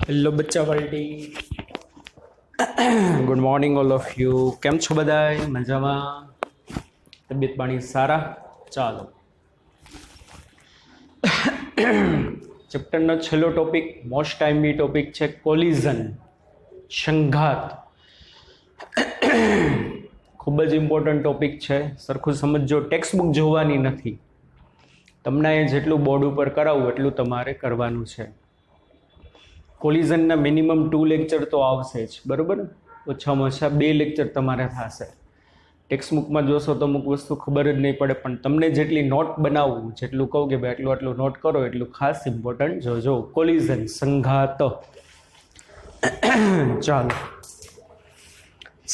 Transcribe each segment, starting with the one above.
Hello બચ્ચા વર્લ્ડી, good morning all of you. કેમ છો બધાય? મજામાં? તબિયત પાણી સારા? ચાલો, ચેપ્ટરનો છેલ્લો ટોપિક, મોસ્ટ ટાઈમલી ટોપિક છે કોલિઝન, સંઘાત. ખૂબ જ ઇમ્પોર્ટન્ટ ટોપિક છે. સરખું સમજો, ટેક્સ્ટ બુક જોવાની નથી. તમને જેટલું બોર્ડ ઉપર કરાવું એટલું તમારે કરવાનું છે. કોલિઝનના મિનિમમ 2 લેક્ચર તો આવશે જ, બરાબર? ઓછામાં ઓછા 2 લેક્ચર તમારે થશે. ટેક્સ્ટ બુકમાં જોશો તો અમુક વસ્તુ ખબર જ નહીં પડે, પણ તમને જેટલી નોટ બનાવવું, જેટલું કહું કે ભાઈ આટલું આટલું નોટ કરો, એટલું ખાસ ઇમ્પોર્ટન્ટ જોજો. કોલિઝન, સંઘાત. ચાલો,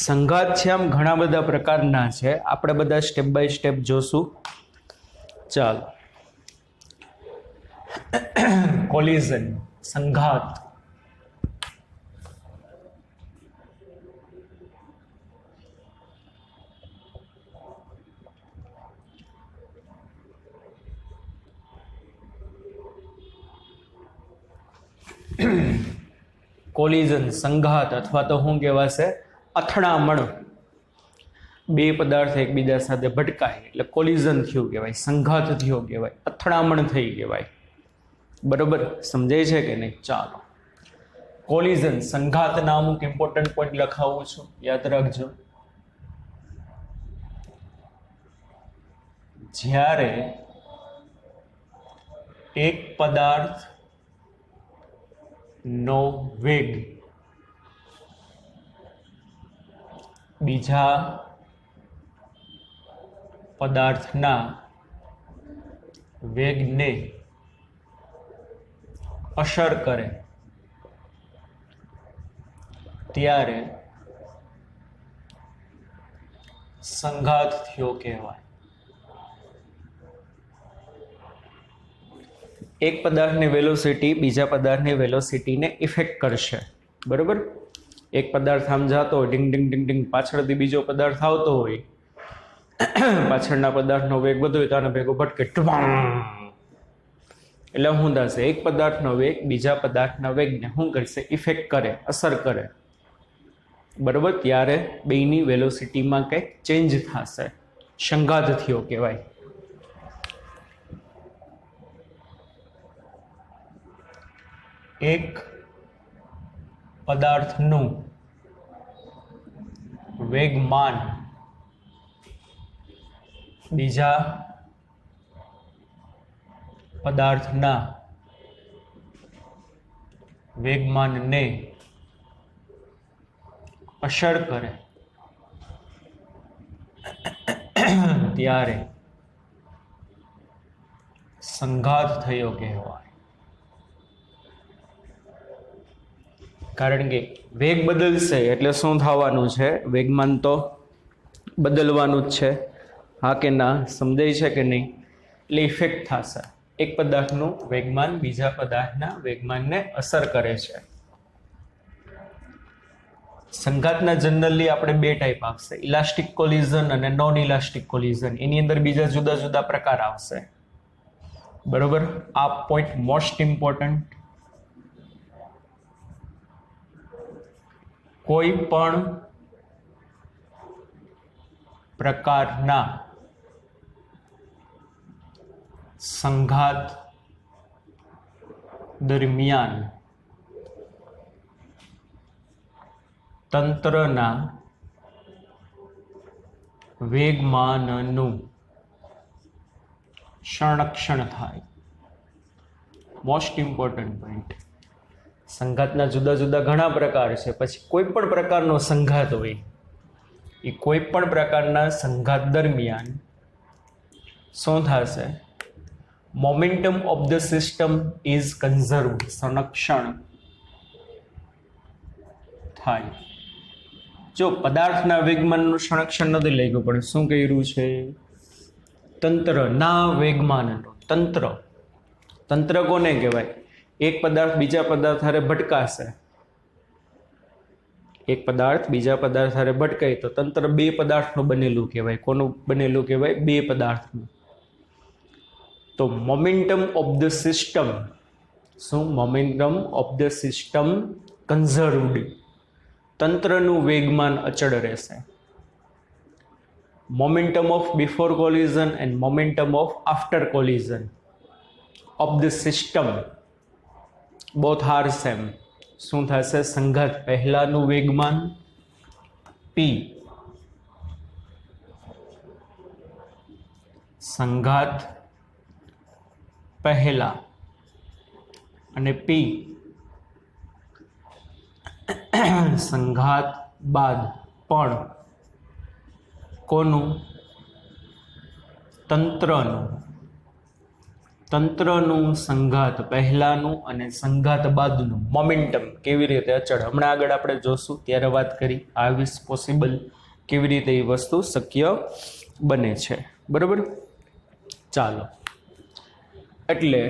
સંઘાત છે આમ ઘણા બધા પ્રકારના છે, આપણે બધા સ્ટેપ બાય સ્ટેપ જોશું. ચાલો, કોલિઝન, સંઘાત. કોલિઝન, સંઘાત અથવા તો શું કહેવાશે? અથડામણ. બે પદાર્થ એકબીજા સાથે ભટકાય એટલે કોલિઝન થયું કહેવાય, સંઘાત થયો કહેવાય, અથડામણ થઈ કહેવાય. બરોબર, સમજાય છે કે નહીં? ચાલો, કોલિઝન, સંઘાતના અમુક ઇમ્પોર્ટન્ટ પોઈન્ટ લખાવું છું, યાદ રાખજો. જ્યારે એક પદાર્થ નો વેગ બીજા પદાર્થના વેગને અસર કરે ત્યારે સંઘાત થયો કહેવાય. એક પદાર્થની વેલોસિટી બીજા પદાર્થની વેલોસિટીને ઇફેક્ટ કરશે, બરોબર? એક પદાર્થ આમ જતો હોય, ડિંગ ડિંગ ડિંગ ડિંગ, પાછળથી બીજો પદાર્થ આવતો હોય, પાછળના પદાર્થનો વેગ વધુ હોય તો આનો ભેગો ભટકે, એટલે શું થશે? એક પદાર્થનો વેગ બીજા પદાર્થના વેગને શું કરશે? ઇફેક્ટ કરે, અસર કરે, બરોબર? ત્યારે બેની વેલોસિટીમાં કંઈક ચેન્જ થશે, સંઘાત થયો કહેવાય. એક પદાર્થનું વેગમાન બીજા પદાર્થના વેગમાનને અસર કરે ત્યારે સંઘાત થયો કહેવાય. કારણ કે વેગ બદલશે એટલે શું થવાનું છે? વેગમાન તો બદલવાનું જ છે. હા કે ના? સમજાય છે કે નહીં? એટલે ઇફેક્ટ થશે. એક પદાર્થનું વેગમાન બીજા પદાર્થના વેગમાનને અસર કરે છે. સંઘાતના જનરલી આપણે 2 ટાઈપ આવશે, ઇલાસ્ટિક કોલિઝન અને નોન ઇલાસ્ટિક કોલિઝન. એની અંદર બીજા જુદા જુદા પ્રકાર આવશે, બરોબર? આ પોઈન્ટ મોસ્ટ ઇમ્પોર્ટન્ટ. કોઈ પણ પ્રકારના સંઘાત દરમિયાન તંત્રના વેગમાનનું સંરક્ષણ થાય. Most important point. સંઘાતના જુદા જુદા ઘણા પ્રકાર છે. પછી કોઈ પણ પ્રકારનો સંઘાત હોય, એ કોઈ પણ પ્રકારના સંઘાત દરમિયાન શું થશે? Momentum of the system is conserved, સંરક્ષણ થાય. જો પદાર્થના વેગમાનનું સંરક્ષણ નથી લાગ્યું, પણ શું કર્યું છે? તંત્રના વેગમાનનું. તંત્ર કોને કહેવાય? એક પદાર્થ બીજા પદાર્થ હારે ભટકાશે, એક પદાર્થ બીજા પદાર્થ હારે ભટકાય તો તંત્ર 2 પદાર્થનું બનેલું કહેવાય. કોનું બનેલું કહેવાય? 2 પદાર્થનું. તો મોમેન્ટમ ઓફ ધ સિસ્ટમ શું? Momentum of the system conserved. તંત્રનું વેગમાન અચળ રહેશે. Momentum of before collision and momentum of after collision of the system both are same. શું થશે? સંઘાત પહેલાનું વેગમાન p, સંઘાત પહેલા, અને p સંઘાત બાદ. પણ કોનું? તંત્રનું સંઘાત પહેલાનું અને સંઘાત બાદનું મોમેન્ટમ કેવી રીતે અચળ. હમણાં આગળ આપણે જોશું ત્યારે વાત કરી હાઉ ઇઝ પોસિબલ, કેવી રીતે એ વસ્તુ શક્ય બને છે. બરાબર. ચાલો, એટલે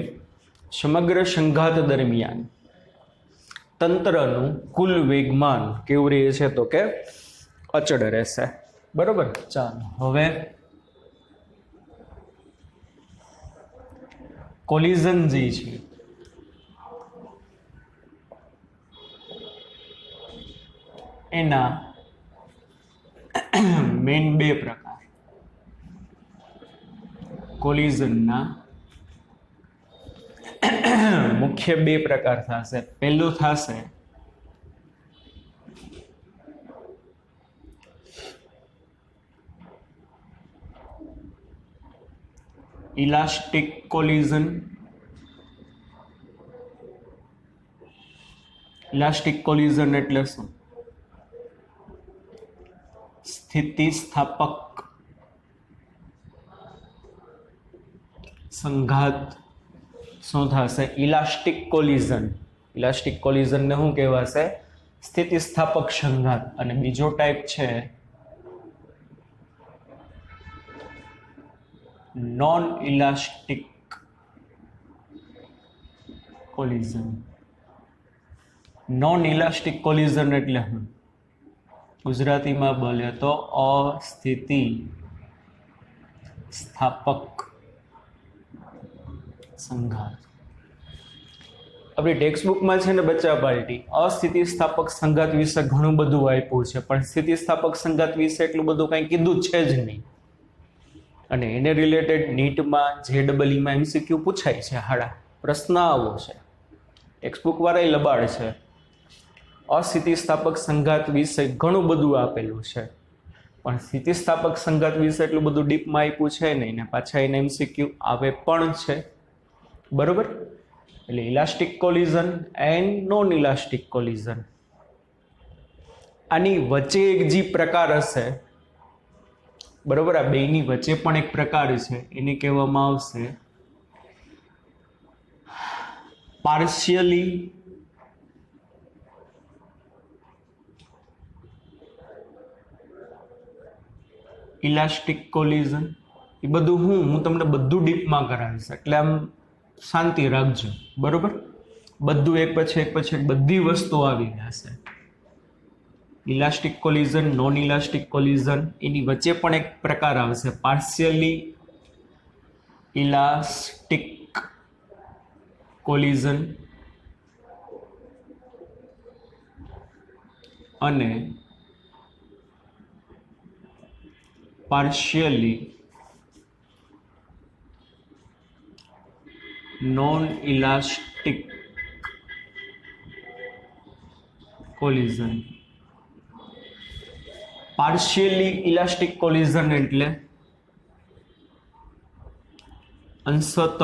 સમગ્ર સંઘાત દરમિયાન તંત્રનું કુલ વેગમાન કેવું રહે છે? તો કે અચળ રહેશે. બરાબર. ચાલો, હવે કોલિઝન જે છે એના મેઇન બે પ્રકાર. કોલિઝનના મુખ્ય બે પ્રકાર થશે. પહેલું થશે ઇલાસ્ટિક કોલિઝન. ઇલાસ્ટિક કોલિઝન એટલે શું? સ્થિતિસ્થાપક સંઘાત. શું થશે? Elastic collision. ઇલાસ્ટિક કોલિઝનને શું કહેવાશે? સ્થિતિસ્થાપક સંઘાત. અને બીજો ટાઈપ છે non elastic collision. Non elastic collision એટલે શું? ગુજરાતીમાં બોલે તો અસ્થિતિ સ્થાપક સંઘાત. આપણી ટેક્સ્ટબુકમાં છે ને બચ્ચા પાર્ટી અસ્થિતિસ્થાપક સંઘાત વિશે ઘણું બધું આપ્યું છે, પણ સ્થિતિસ્થાપક સંઘાત વિશે એટલું બધું કંઈ કીધું છે જ નહીં. અને એને રિલેટેડ નીટમાં JEEમાં MCQ પૂછાય છે. હાડા પ્રશ્ન આવો છે, ટેક્સ્ટબુક વાળાએ લબાડ છે. અસ્થિતિસ્થાપક સંઘાત વિશે ઘણું બધું આપેલું છે, પણ સ્થિતિસ્થાપક સંઘાત વિશે એટલું બધું ડીપમાં આપ્યું છે નહીં, ને પાછા એને MCQ આવે પણ છે. બરોબર. એટલે elastic collision and non elastic collision. આની વચ્ચે એક જે પ્રકાર હશે, બરોબર, આ બેની વચ્ચે પણ એક પ્રકાર છે, એને કહેવામાં આવશે પાર્શિયલી ઇલાસ્ટિક કોલિઝન. એ બધું હું તમને બધું ડીપમાં કરાવીશ, એટલે આમ શાંતિ રાખજો. બરોબર. બધું એક પછી એક બધી વસ્તુ આવી જશે. Elastic collision, non elastic collision, એની વચ્ચે પણ એક પ્રકાર આવશે પાર્શિયલી ઇલાસ્ટિક કોલિઝન અને partially non elastic collision. Partially elastic collision એટલે અંશતઃ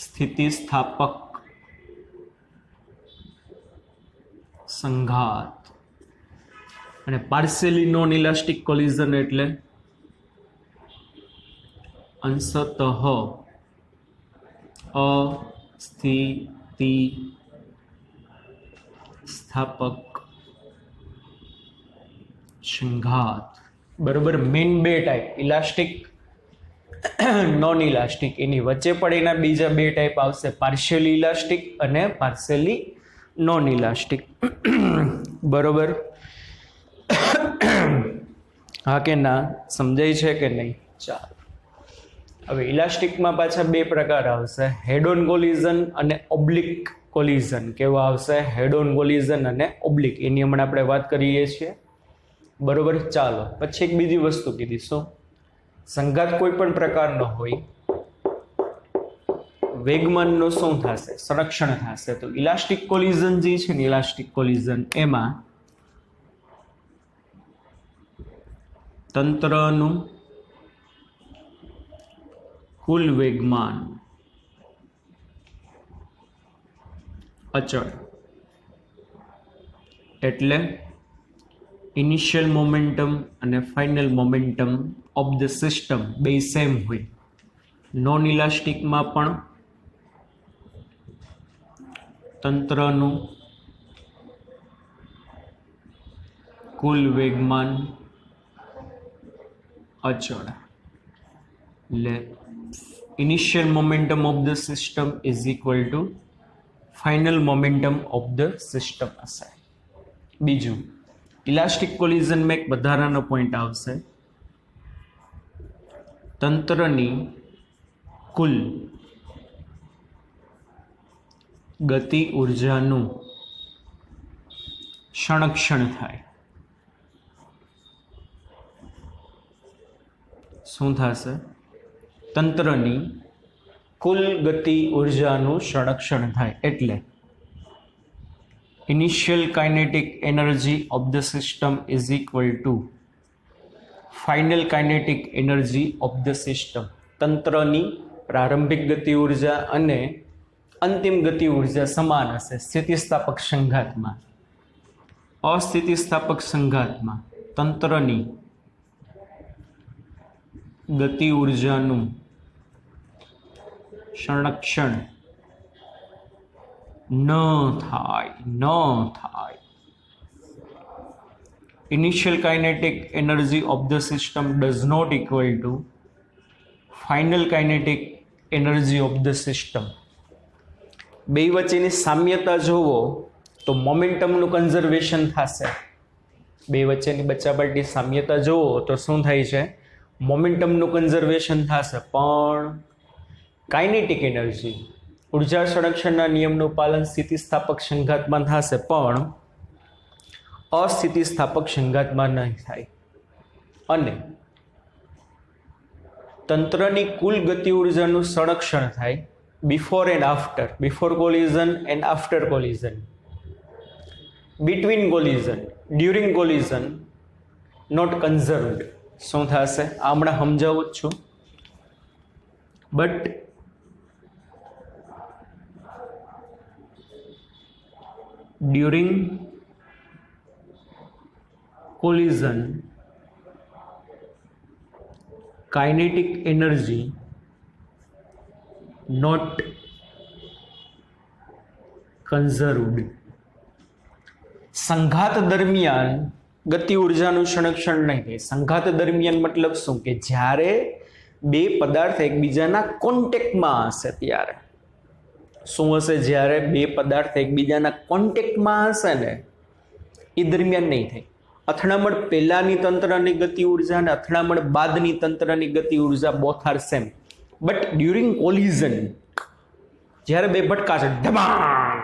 સ્થિતિસ્થાપક સંઘાત. અને પાર્શિયલી નોન ઇલાસ્ટિક કોલિઝન એટલે અંશતઃ અસ્થિતિસ્થાપક સંઘાત. બરોબર. મેઇન બે ટાઈપ, ઇલાસ્ટિક, નોન ઇલાસ્ટિક. એની વચ્ચે પણ એના બીજા બે ટાઈપ આવશે, પાર્શિયલી ઇલાસ્ટિક અને પાર્શિયલી નોન ઇલાસ્ટિક. બરોબર. હા કે ના? સમજાય છે કે નહીં? ચાલો હવે ઇલાસ્ટિકમાં પાછા બે પ્રકાર આવશે, હેડ ઓન કોલિઝન અને ઓબ્લિક કોલિઝન. કેવા આવશે? હેડ ઓન કોલિઝન અને ઓબ્લિક. એની હમણાં આપણે વાત કરીએ છીએ, બરોબર. ચાલો પછી એક બીજી વસ્તુ કીધી, શું? સંઘાત કોઈ પણ પ્રકારનો હોય, વેગમાનનું શું થશે? સંરક્ષણ થશે. તો ઇલાસ્ટિક કોલિઝન જે છે ને, ઇલાસ્ટિક કોલિઝન, એમાં તંત્રનું કુલ વેગમાન અચળ, એટલે ઇનિશિયલ મોમેન્ટમ અને final momentum of the system બે સેમ હોય. નોન ઇલાસ્ટિકમાં પણ તંત્રનું કુલ વેગમાન અચળ, એટલે initial momentum of the system is equal two final momentum of the system હશે. બીજું, ઇલાસ્ટિક કોલિઝનમાં એક વધારાનો પોઈન્ટ આવશે, તંત્રની કુલ ગતિ ઉર્જાનું સંરક્ષણ થાય. શું થશે? તંત્રની કુલ ગતિ ઉર્જાનું સંરક્ષણ થાય, એટલે initial kinetic energy of the system is equal two final kinetic energy of the system. તંત્રની પ્રારંભિક ગતિ ઉર્જા અને અંતિમ ગતિ ઉર્જા સમાન હશે સ્થિતિસ્થાપક સંઘાતમાં. અસ્થિતિસ્થાપક સંઘાતમાં તંત્રની ગતિ ઉર્જાનું સંરક્ષણ ન થાય. Initial kinetic energy of the system does not equal to final kinetic energy of the system. બે વચ્ચેની સામ્યતા જોવો તો મોમેન્ટમનું કન્ઝર્વેશન થશે. બે વચ્ચેની બચાબટી સામ્યતા જોવો તો શું થાય છે? મોમેન્ટમનું કન્ઝર્વેશન થશે, પણ કાઇનેટિક એનર્જી, ઉર્જા સંરક્ષણના નિયમનું પાલન સ્થિતિસ્થાપક સંઘાતમાં થશે, પણ અસ્થિતિસ્થાપક સંઘાતમાં નહીં થાય. અને તંત્રની કુલ ગતિ ઉર્જાનું સંરક્ષણ થાય before and after, before collision and after collision, between collision, during collision, not conserved. શું થશે? આ હમણાં સમજાવું જ છું, but during collision kinetic energy not conserved. સંઘાત દરમિયાન ગતિ ઉર્જાનું સંરક્ષણ નહીં થાય. સંઘાત દરમિયાન મતલબ શું? કે જ્યારે બે પદાર્થ એકબીજાના કોન્ટેક્ટમાં હશે ત્યારે. શું હશે? જ્યારે બે પદાર્થ એકબીજાના કોન્ટેક્ટમાં હશે ને, એ દરમિયાન નહીં થાય. અથડામણ પહેલાની તંત્રની ગતિ ઉર્જા અને અથડામણ બાદની તંત્રની ગતિ ઉર્જા both are same, but during collision, જ્યારે બે ભટકાશે ઢબાંગ,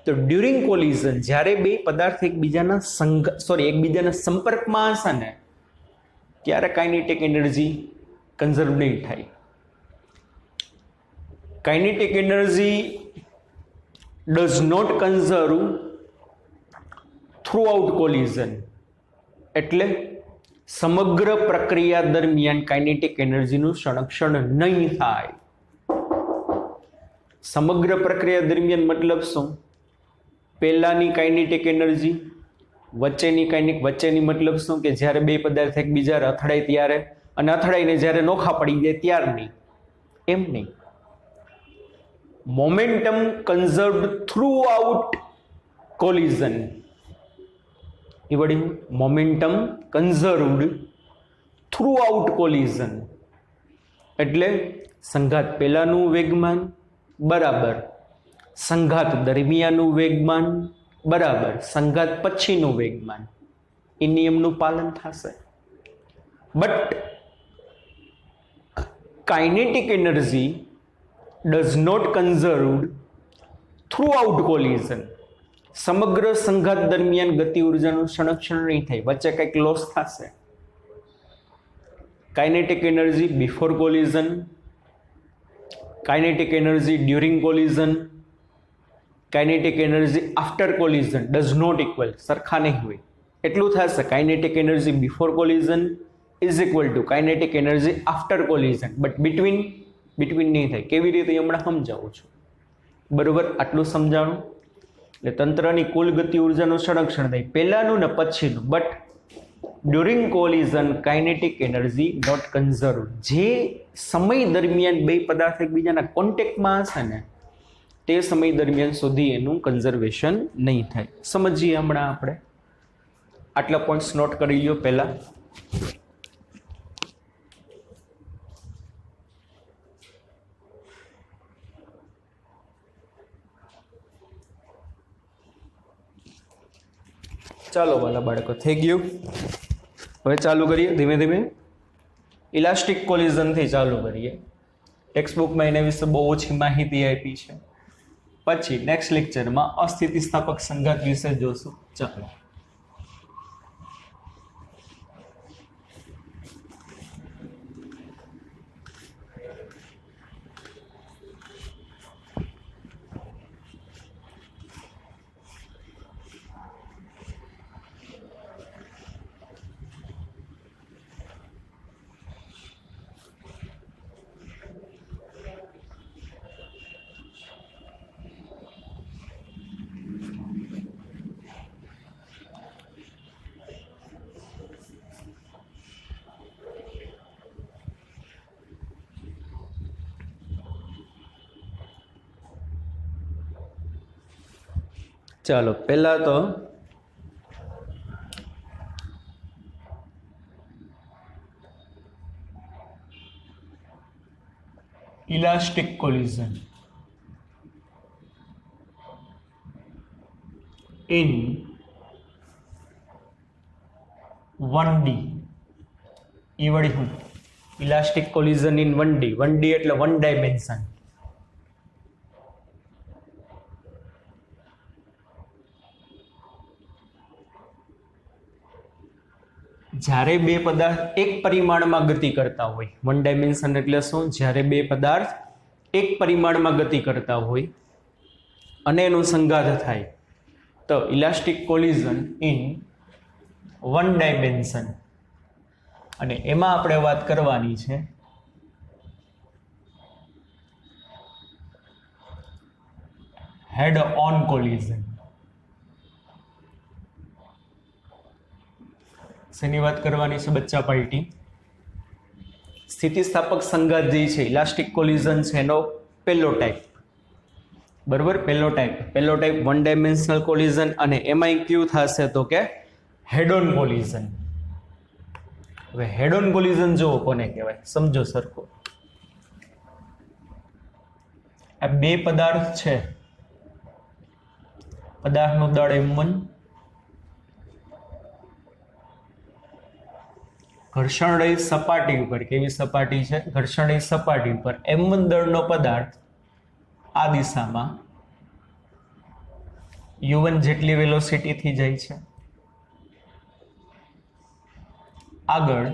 તો ડ્યુરિંગ કોલિઝન જ્યારે બે પદાર્થ એકબીજાના એકબીજાના સંપર્કમાં હશે ને, ત્યારે કાઇનેટિક એનર્જી કન્ઝર્વ નહીં થાય. Kinetic energy does not conserve throughout collision, એટલે સમગ્ર પ્રક્રિયા દરમિયાન કાઇનેટિક એનર્જીનું સંરક્ષણ નહીં થાય. સમગ્ર પ્રક્રિયા દરમિયાન મતલબ શું? પહેલાની કાઇનેટિક એનર્જી, વચ્ચેની મતલબ શું? કે જ્યારે બે પદાર્થ એકબીજા અથડાય ત્યારે, અને અથડાઈને જ્યારે નોખા પડી જાય ત્યારની. એમ નહીં. Momentum conserved throughout collision. Momentum conserved throughout collision, એટલે સંઘાત પહેલાનું વેગમાન બરાબર સંઘાત દરમિયાનનું વેગમાન બરાબર સંઘાત પછીનું વેગમાન, એ નિયમનું પાલન થશે. But kinetic energy does not conserved throughout collision. સમગ્ર સંઘાત દરમિયાન ગતિ ઉર્જાનું સંરક્ષણ નહીં થાય, વચ્ચે કંઈક લોસ થશે. Kinetic energy before collision, kinetic energy during collision, kinetic energy after collision does not equal, સરખા નહીં હોય. એટલું થશે kinetic energy before collision is equal to kinetic energy after collision, but between નહીં થાય. કેવી રીતે હમણાં સમજાવું છું, બરોબર? આટલું સમજાણું. એટલે તંત્રની કુલ ગતિ ઉર્જાનું સંરક્ષણ થાય, પહેલાનું ને પછીનું. But during collision kinetic energy not conserve. જે સમય દરમિયાન બે પદાર્થ એકબીજાના કોન્ટેક્ટમાં હશે ને તે સમય દરમિયાન સુધી એનું કન્ઝર્વેશન નહીં થાય. સમજીએ હમણાં આપણે. આટલા પોઈન્ટ્સ નોટ કરી લ્યો પહેલા. ચાલો વાલા બાળકો, થઈ ગયું. હવે ચાલુ કરીએ ધીમે ધીમે. ઇલાસ્ટિક કોલિઝનથી ચાલુ કરીએ. ટેક્સ્ટ બુકમાં એના વિશે બહુ ઓછી માહિતી આપી છે. પછી નેક્સ્ટ લેક્ચરમાં અસ્થિતિસ્થાપક સંઘાત વિશે જોશું. ચાલો. ચાલો પહેલા તો ઇલાસ્ટિક કોલિઝન ઇન 1D. એ વળી હું elastic collision in 1D. 1D એટલે 1 ડાયમેન્શન. જ્યારે બે પદાર્થ એક પરિમાણમાં ગતિ કરતા હોય, 1 ડાયમેન્શન એટલે શું? જ્યારે બે પદાર્થ એક પરિમાણમાં ગતિ કરતા હોય અને એનું સંઘાત થાય તો ઇલાસ્ટિક કોલિઝન ઇન 1 ડાયમેન્શન. અને એમાં આપણે વાત કરવાની છે હેડ ઓન કોલિઝન. શેની વાત કરવાની છે બચ્ચા પાર્ટી? સ્થિતિસ્થાપક સંઘાત જે છે ઇલાસ્ટિક કોલિઝન છે એનો પહેલો ટાઈપ, બરોબર? પહેલો ટાઈપ 1 ડાયમેન્શનલ કોલિઝન. અને એમાં કયું થશે તો કે હેડ ઓન કોલિઝન. હવે હેડ ઓન કોલિઝન જુઓ કોને કહેવાય, સમજો સરખો. આ બે પદાર્થ છે, પદાર્થનું દળ m1, ઘર્ષણ રહિત સપાટી ઉપર, કેવી સપાટી છે? ઘર્ષણ રહિત સપાટી ઉપર m1 દળનો પદાર્થ આ દિશામાં u1 જેટલી વેલોસિટી થી જાય છે. આગળ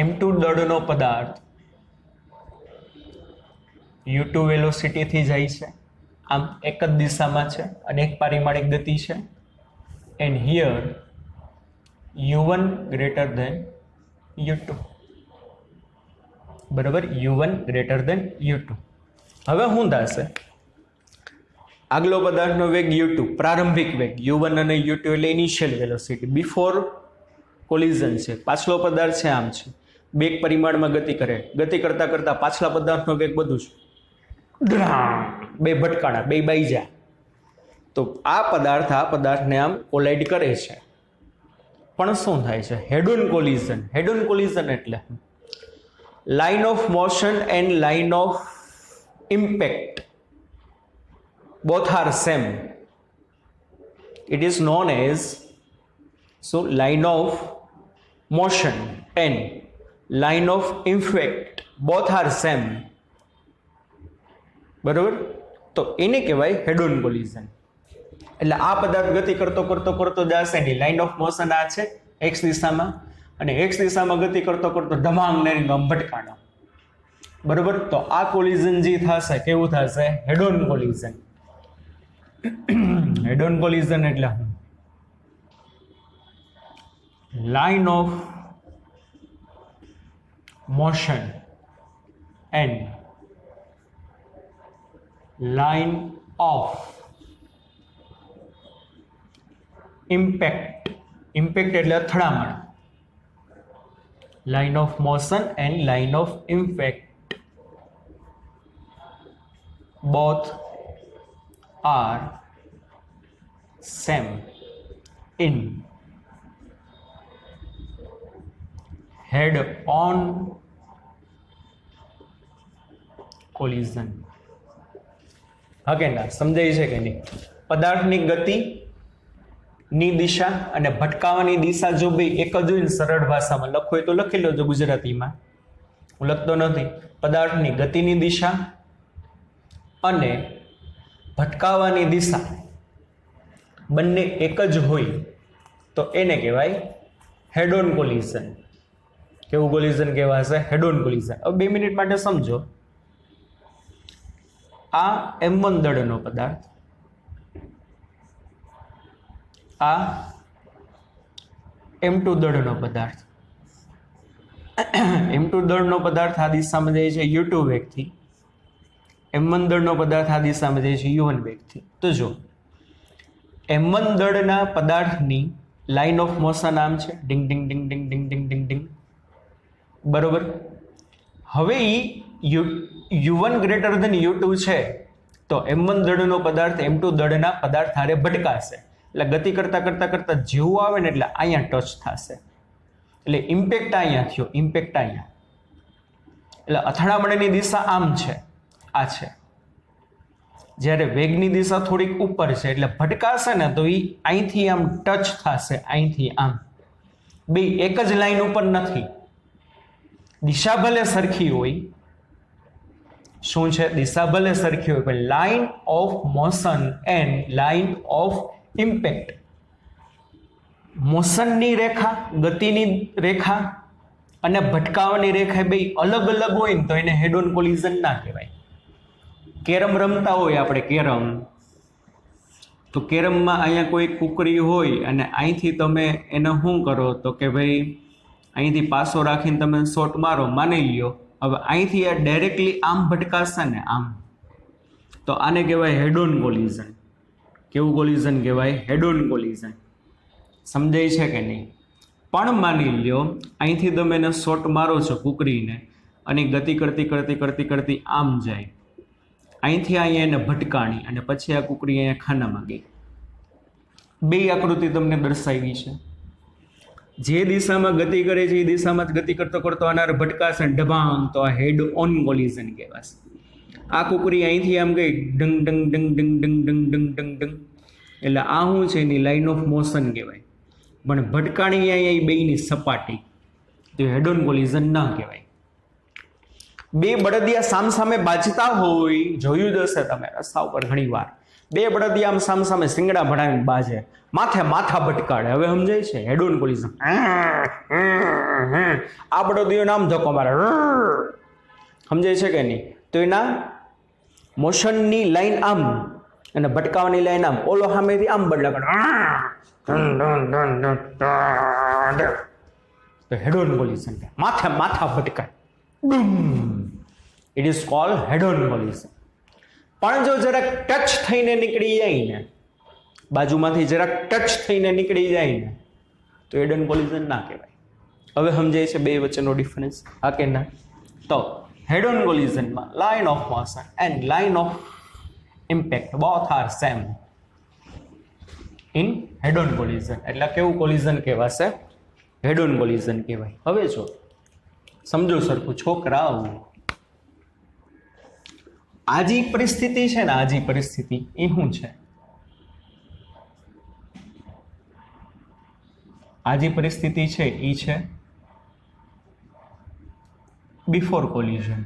m2 દળનો પદાર્થ u2 વેલોસિટી થી જાય છે. આમ એક જ દિશામાં છે અને એક પરિમાણિક ગતિ છે. And here u1 greater than u2, બરાબર? u1 greater than u2. હવે શું થશે? આગલો પદાર્થનો વેગ u2, પ્રારંભિક વેગ u1 અને u2 એટલે ઇનિશિયલ વેલોસિટી બિફોર કોલિઝન છે. પાછલો પદાર્થ છે આમ છે, બે એક પરિમાણમાં ગતિ કરે, ગતિ કરતા કરતા પાછલા પદાર્થનો વેગ બધું છે, બે ભટકાણા, બે બાઈજા. તો આ પદાર્થને આમ કોલાઇડ કરે છે. પણ શું થાય છે? હેડ on collision. Head on collision એટલે line of motion and line of impact both are same. It is known as line of motion and line of effect both are same, બરોબર, તો એને કહેવાય હેડ ઓન કોલિઝન. એટલે આ પદાર્થ ગતિ કરતો કરતો કરતો જશે એની લાઇન ઓફ મોશન આ છે એક્સ દિશામાં, અને એક્સ દિશામાં ગતિ કરતો કરતો ધમાંગ ને ભટકાણો, બરોબર. તો આ કોલિઝન જે થશે કેવું થશે? હેડ on collision. Head on collision એટલે line of motion and line of impact. Impact એટલે અથડામણ. Line of motion and line of impact both are same in head on collision. હા કે ના? સમજાય છે કે નહીં? પદાર્થની ગતિ ની દિશા અને ભટકાવાની દિશા જો બે એક જ હોય, સરળ ભાષામાં લખો હોય તો લખી લેજો ગુજરાતીમાં, હું લખતો નથી. પદાર્થની ગતિની દિશા અને ભટકાવાની દિશા બંને એક જ હોય તો એને કહેવાય હેડ ઓન કોલિઝન. કેવું કોલિઝન કહેવાશે? હેડ ઓન કોલિઝન. હવે 2 મિનિટ માટે સમજો. આ M1 દળનો પદાર્થ, આ M2 દળનો પદાર્થ. M2 દળનો પદાર્થ આ દિશામાં જાય છે U2 વેગથી, M1 દળનો પદાર્થ આ દિશામાં જાય છે U1 વેગથી. તો જો M1 દળના પદાર્થની લાઇન ઓફ મોશન આમ છે, ડિંગ ડિંગ ડિંગ ડિંગ ડિંગ ડિંગ ડિંગ ડિંગ, બરોબર. હવે U1 ગ્રેટર ધેન U2 છે તો M1 દળનો પદાર્થ M2 દળના પદાર્થ હારે ભટકાશે. એટલે ગતિ કરતા કરતા કરતા જેવું આવે ને એટલે અહીંયા ટચ થશે, એટલે ઇમ્પેક્ટ અહીંયા થયો, ઇમ્પેક્ટ અહીંયા. એટલે અથડામણની દિશા આમ છે, આ છે. જ્યારે વેગની દિશા થોડીક ઉપર છે એટલે ભટકાશે ને તો એ અહીંથી આમ ટચ થશે, અહીંથી આમ. બે એક જ લાઈન ઉપર નથી. દિશા ભલે સરખી હોય, શું છે? દિશા ભલે સરખી હોય પણ line of motion and line of impact, મોશનની રેખા, ગતિની રેખા અને ભટકાવાની રેખા બે અલગ અલગ હોય ને તો એને હેડ ઓન કોલિઝન ના કહેવાય. કેરમ રમતા હોય આપણે, કેરમ, તો કેરમમાં અહીંયા કોઈ કુકરી હોય અને અહીંથી તમે એને શું કરો તો કે ભાઈ અહીંથી પાસો રાખીને તમે શોટ મારો, માની લ્યો. હવે અહીંથી આ ડાયરેક્ટલી આમ ભટકાશે ને આમ, તો આને કહેવાય હેડ ઓન કોલિઝન. કેવું કોલિઝન કહેવાય? હેડ ઓન કોલિઝન. સમજાય છે કે નહીં? પણ માની લ્યો અહીંથી તમે એને શોટ મારો છો કુકરીને અને ગતિ કરતી કરતી કરતી કરતી આમ જાય, અહીંથી અહીંયા એને ભટકાણી અને પછી આ કુકરી અહીંયા ખાનામાં ગઈ. બે આકૃતિ તમને દર્શાવી છે. જે દિશામાં ગતિ કરે છે એ દિશામાં જ ગતિ કરતો કરતો આનાર ભટકાશે ડબાંગ, તો આ હેડ ઓન કોલિઝન કહેવાશે. આ કુકરી અહીંથી આમ ગઈ ડંગ ડંગ ડંગ ડંગ ડંગ ડંગ ડંગ ડંગ ડંગ, એટલે આ શું છે? એની લાઇન ઓફ મોશન કહેવાય. પણ ભટકાણી અહીંયા બેની સપાટી, તો હેડ ઓન કોલિઝન ના કહેવાય. બે બળદિયા સામસામે બાજતા હોય, જોયું જ હશે તમે રસ્તા ઉપર ઘણી વાર. બે બળદિયા આમ સામસામે શિંગડા ભણાવીને બાજે, માથે માથા ભટકાડે. હવે સમજાય છે? હેડ ઓન કોલિઝન. આ બળદિયો નામ ધક્કો મારે, સમજાય છે કે નહીં? તો એના મોશનની લાઈન આમ અને ભટકાવાની લાઈન આમ, ઓલો સામેથી આમ બદલા કરે, તો હેડ ઓન કોલિઝન. માથે માથા ભટકાય, it is called head on collision. પણ જો જરાક ટચ થઈને નીકળી જાય ને, બાજુમાંથી જરાક ટચ થઈને નીકળી જાય ને, તો હેડ ઓન કોલિઝન ના કહેવાય. હવે સમજાય છે બે વચ્ચેનો ડિફરન્સ? હા કે ના? તો હેડ ઓન કોલિઝનમાં line of motion and line of impact both are same in head on collision. એટલે કેવું કોલિઝન કહેવાશે? હેડ ઓન કોલિઝન કહેવાય. હવે જો સમજો સરખું છોકરાઓ, આ જે પરિસ્થિતિ છે ને, આ જે પરિસ્થિતિ એ શું છે? આ જે પરિસ્થિતિ છે એ છે બિફોર કોલિઝન.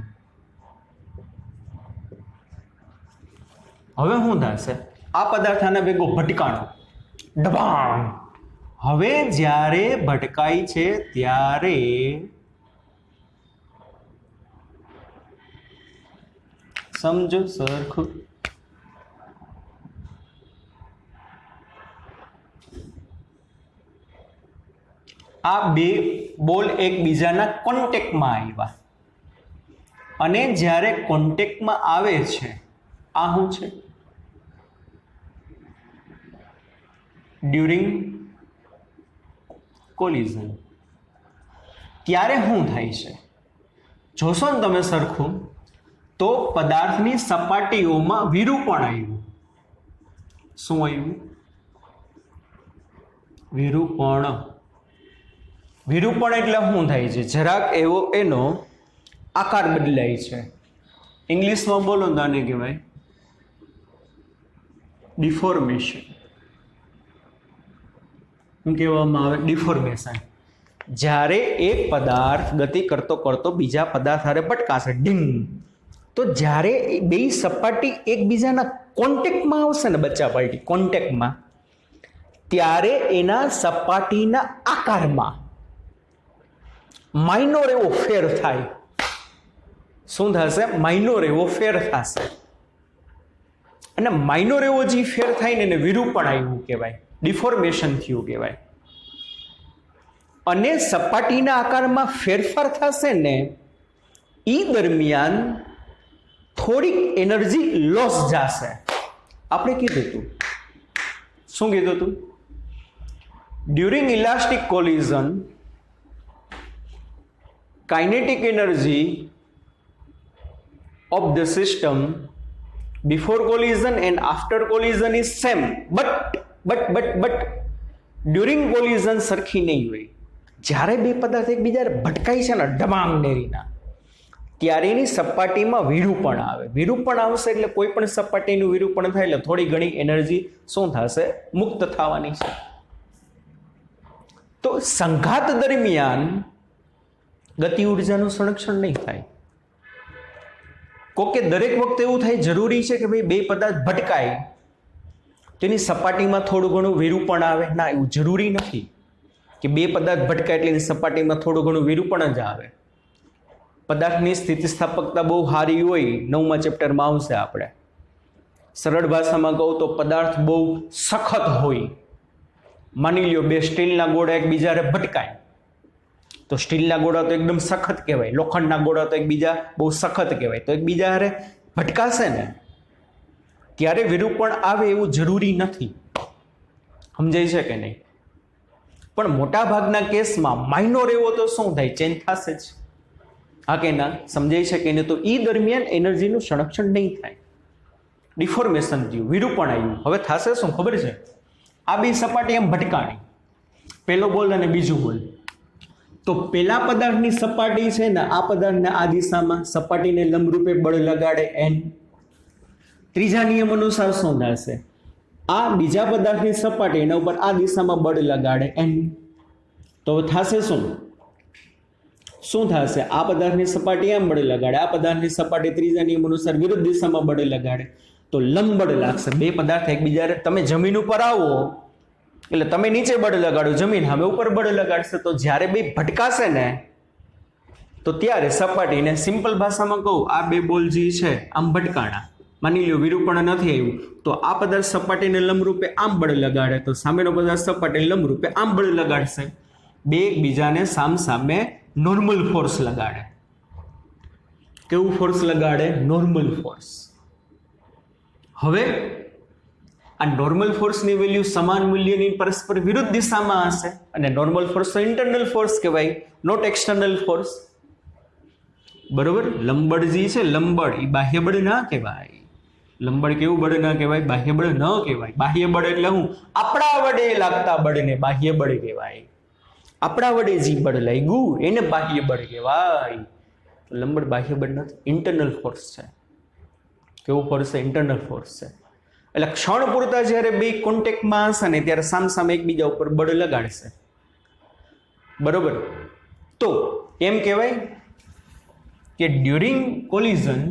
હવે શું થશે? આ પદાર્થ આના ભેગો ભટકાણો, ડબાણ. હવે જ્યારે ભટકાય છે ત્યારે સમજો સરખું, આ બે બોલ એકબીજાના કોન્ટેક્ટમાં આવ્યા અને જ્યારે કોન્ટેક્ટમાં આવે છે, આ શું છે? During collision. ત્યારે શું થાય છે? જોશો ને તમે સરખું તો પદાર્થની સપાટીઓમાં વિરૂપણ આવ્યું. શું આવ્યું? વિરૂપણ. વિરૂપણ એટલે શું થાય છે? જરાક એવો એનો આકાર બદલાય છે. ઇંગ્લિશમાં બોલો તો આને કહેવાય ડિફોર્મેશન. શું કહેવામાં આવે? ડિફોર્મેશન. જ્યારે એક પદાર્થ ગતિ કરતો કરતો બીજા પદાર્થ હારે ભટકાશે, ડીંગ, તો જ્યારે બે સપાટી એકબીજાના કોન્ટેક્ટમાં આવશે ને, બચ્ચા પાર્ટી કોન્ટેક્ટમાં, ત્યારે એના સપાટીના આકારમાં માઇનોર એવો ફેર થાય. શું થશે? માઇનોર એવો ફેર થશે. અને માઇનોર એવો જે ફેર થાય ને એને વિરૂપણ આવ્યું કહેવાય, ડિફોર્મેશન થયું કહેવાય. અને સપાટીના આકારમાં ફેરફાર થશે ને એ દરમિયાન થોડીક એનર્જી લોસ જશે. આપણે કીધું હતું, શું કીધું હતું? During elastic collision kinetic energy of the system before collision and after collision is same, but during collision સરખી નહીં હોય. જ્યારે બે પદાર્થ એકબીજા ભટકાય છે ને ડબાંગ નેરીના, ત્યારે એની સપાટીમાં વિરૂપણ આવે. વિરૂપણ આવશે એટલે કોઈ પણ સપાટીનું વિરૂપણ થાય એટલે થોડી ઘણી એનર્જી શું થશે? મુક્ત થવાની છે. તો સંઘાત દરમિયાન ગતિ ઉર્જાનું સંરક્ષણ નહીં થાય. કોકે દરેક વખતે એવું થાય જરૂરી છે કે ભાઈ બે પદાર્થ ભટકાય તેની સપાટીમાં થોડું ઘણું વિરૂપણ આવે? ના, એવું જરૂરી નથી કે બે પદાર્થ ભટકાય એટલે એની સપાટીમાં થોડું ઘણું વિરૂપણ જ આવે. પદાર્થની સ્થિતિસ્થાપકતા બહુ સારી હોય, 9મા ચેપ્ટરમાં આવશે. આપણે સરળ ભાષામાં કહું તો પદાર્થ બહુ સખત હોય. માની લ્યો બે સ્ટીલના ગોળા એકબીજા ભટકાય તો સ્ટીલના ગોળા તો એકદમ સખત કહેવાય, લોખંડના ગોળા તો એકબીજા બહુ સખત કહેવાય. તો એકબીજા હારે ભટકાશે ને ત્યારે વિરૂપણ આવે એવું જરૂરી નથી. સમજાય છે કે નહીં? પણ મોટા ભાગના કેસમાં માઇનોર એવો તો શું થાય? ચેન્જ થશે જ. હા કે ના? સમજાય છે કે નહીં? તો એ દરમિયાન એનર્જીનું સંરક્ષણ નહીં થાય, ડિફોર્મેશન થયું, વિરૂપણ આવ્યું. હવે થશે શું ખબર છે? આ બે સપાટી એમ ભટકાણી, પહેલો બોલ અને બીજું બોલ. તો પેલા પદાર્થની સપાટી છે ને આ પદાર્થને આ દિશામાં સપાટીને લંબરૂપે બળ લગાડે n. ત્રીજા નિયમ અનુસાર શું થશે? આ બીજા પદાર્થની સપાટી એના ઉપર આ દિશામાં બળ લગાડે n. તો થશે શું? શું થશે? આ પદાર્થની સપાટી આમ બળ લગાડે, આ પદાર્થની સપાટી ત્રીજા નિયમ અનુસાર વિરુદ્ધ દિશામાં બળ લગાડે, તો લંબ બળ લાગશે. બે પદાર્થ એકબીજા, તમે જમીન ઉપર આવો એટલે તમે નીચે બળ લગાડો, જમીન હવે ઉપર બળ લગાડશે. તો જ્યારે બે ભટકાશે ને તો ત્યારે સપાટીને, સિમ્પલ ભાષામાં કહું, આ બે બોલ જે છે આમ ભટકાણા, માની લો વિરૂપણ નથી આવ્યું, તો આ પદાર્થ સપાટીને લંબરૂપે આમ બળ લગાડે તો સામેનો પદાર્થ સપાટીને લંબરૂપે આમ બળ લગાડશે. બે એકબીજાને સામસામે નોર્મલ ફોર્સ લગાડે. કેવું ફોર્સ લગાડે? Normal force. હવે આ નોર્મલ ફોર્સની વેલ્યુ સમાન મૂલ્યની પરસ્પર વિરુદ્ધ દિશામાં હશે અને નોર્મલ ફોર્સ તો ઇન્ટરનલ ફોર્સ કહેવાય, નોટ એક્સટર્નલ ફોર્સ. બરોબર? લંબબળ જે છે, લંબબળ એ બાહ્ય બળ ના કહેવાય. લંબબળ કેવું બળ ના કહેવાય? બાહ્ય બળ ન કહેવાય. બાહ્ય બળ એટલે હું? આપણા વડે લાગતા બળને બાહ્ય બળ કહેવાય. આપણા વડે જે બળ લાગ્યું એને બાહ્ય બળ કહેવાય. લંબબળ બાહ્ય બળ નથી, ઇન્ટરનલ ફોર્સ છે. કેવું ફોર્સ છે? ઇન્ટરનલ ફોર્સ છે. એટલે ક્ષણ પૂરતા જ્યારે બે કોન્ટેક્ટમાં હશે ને ત્યારે સામસામે એકબીજા ઉપર બળ લગાડશે. બરોબર? તો એમ કહેવાય કે ડ્યુરિંગ કોલિઝન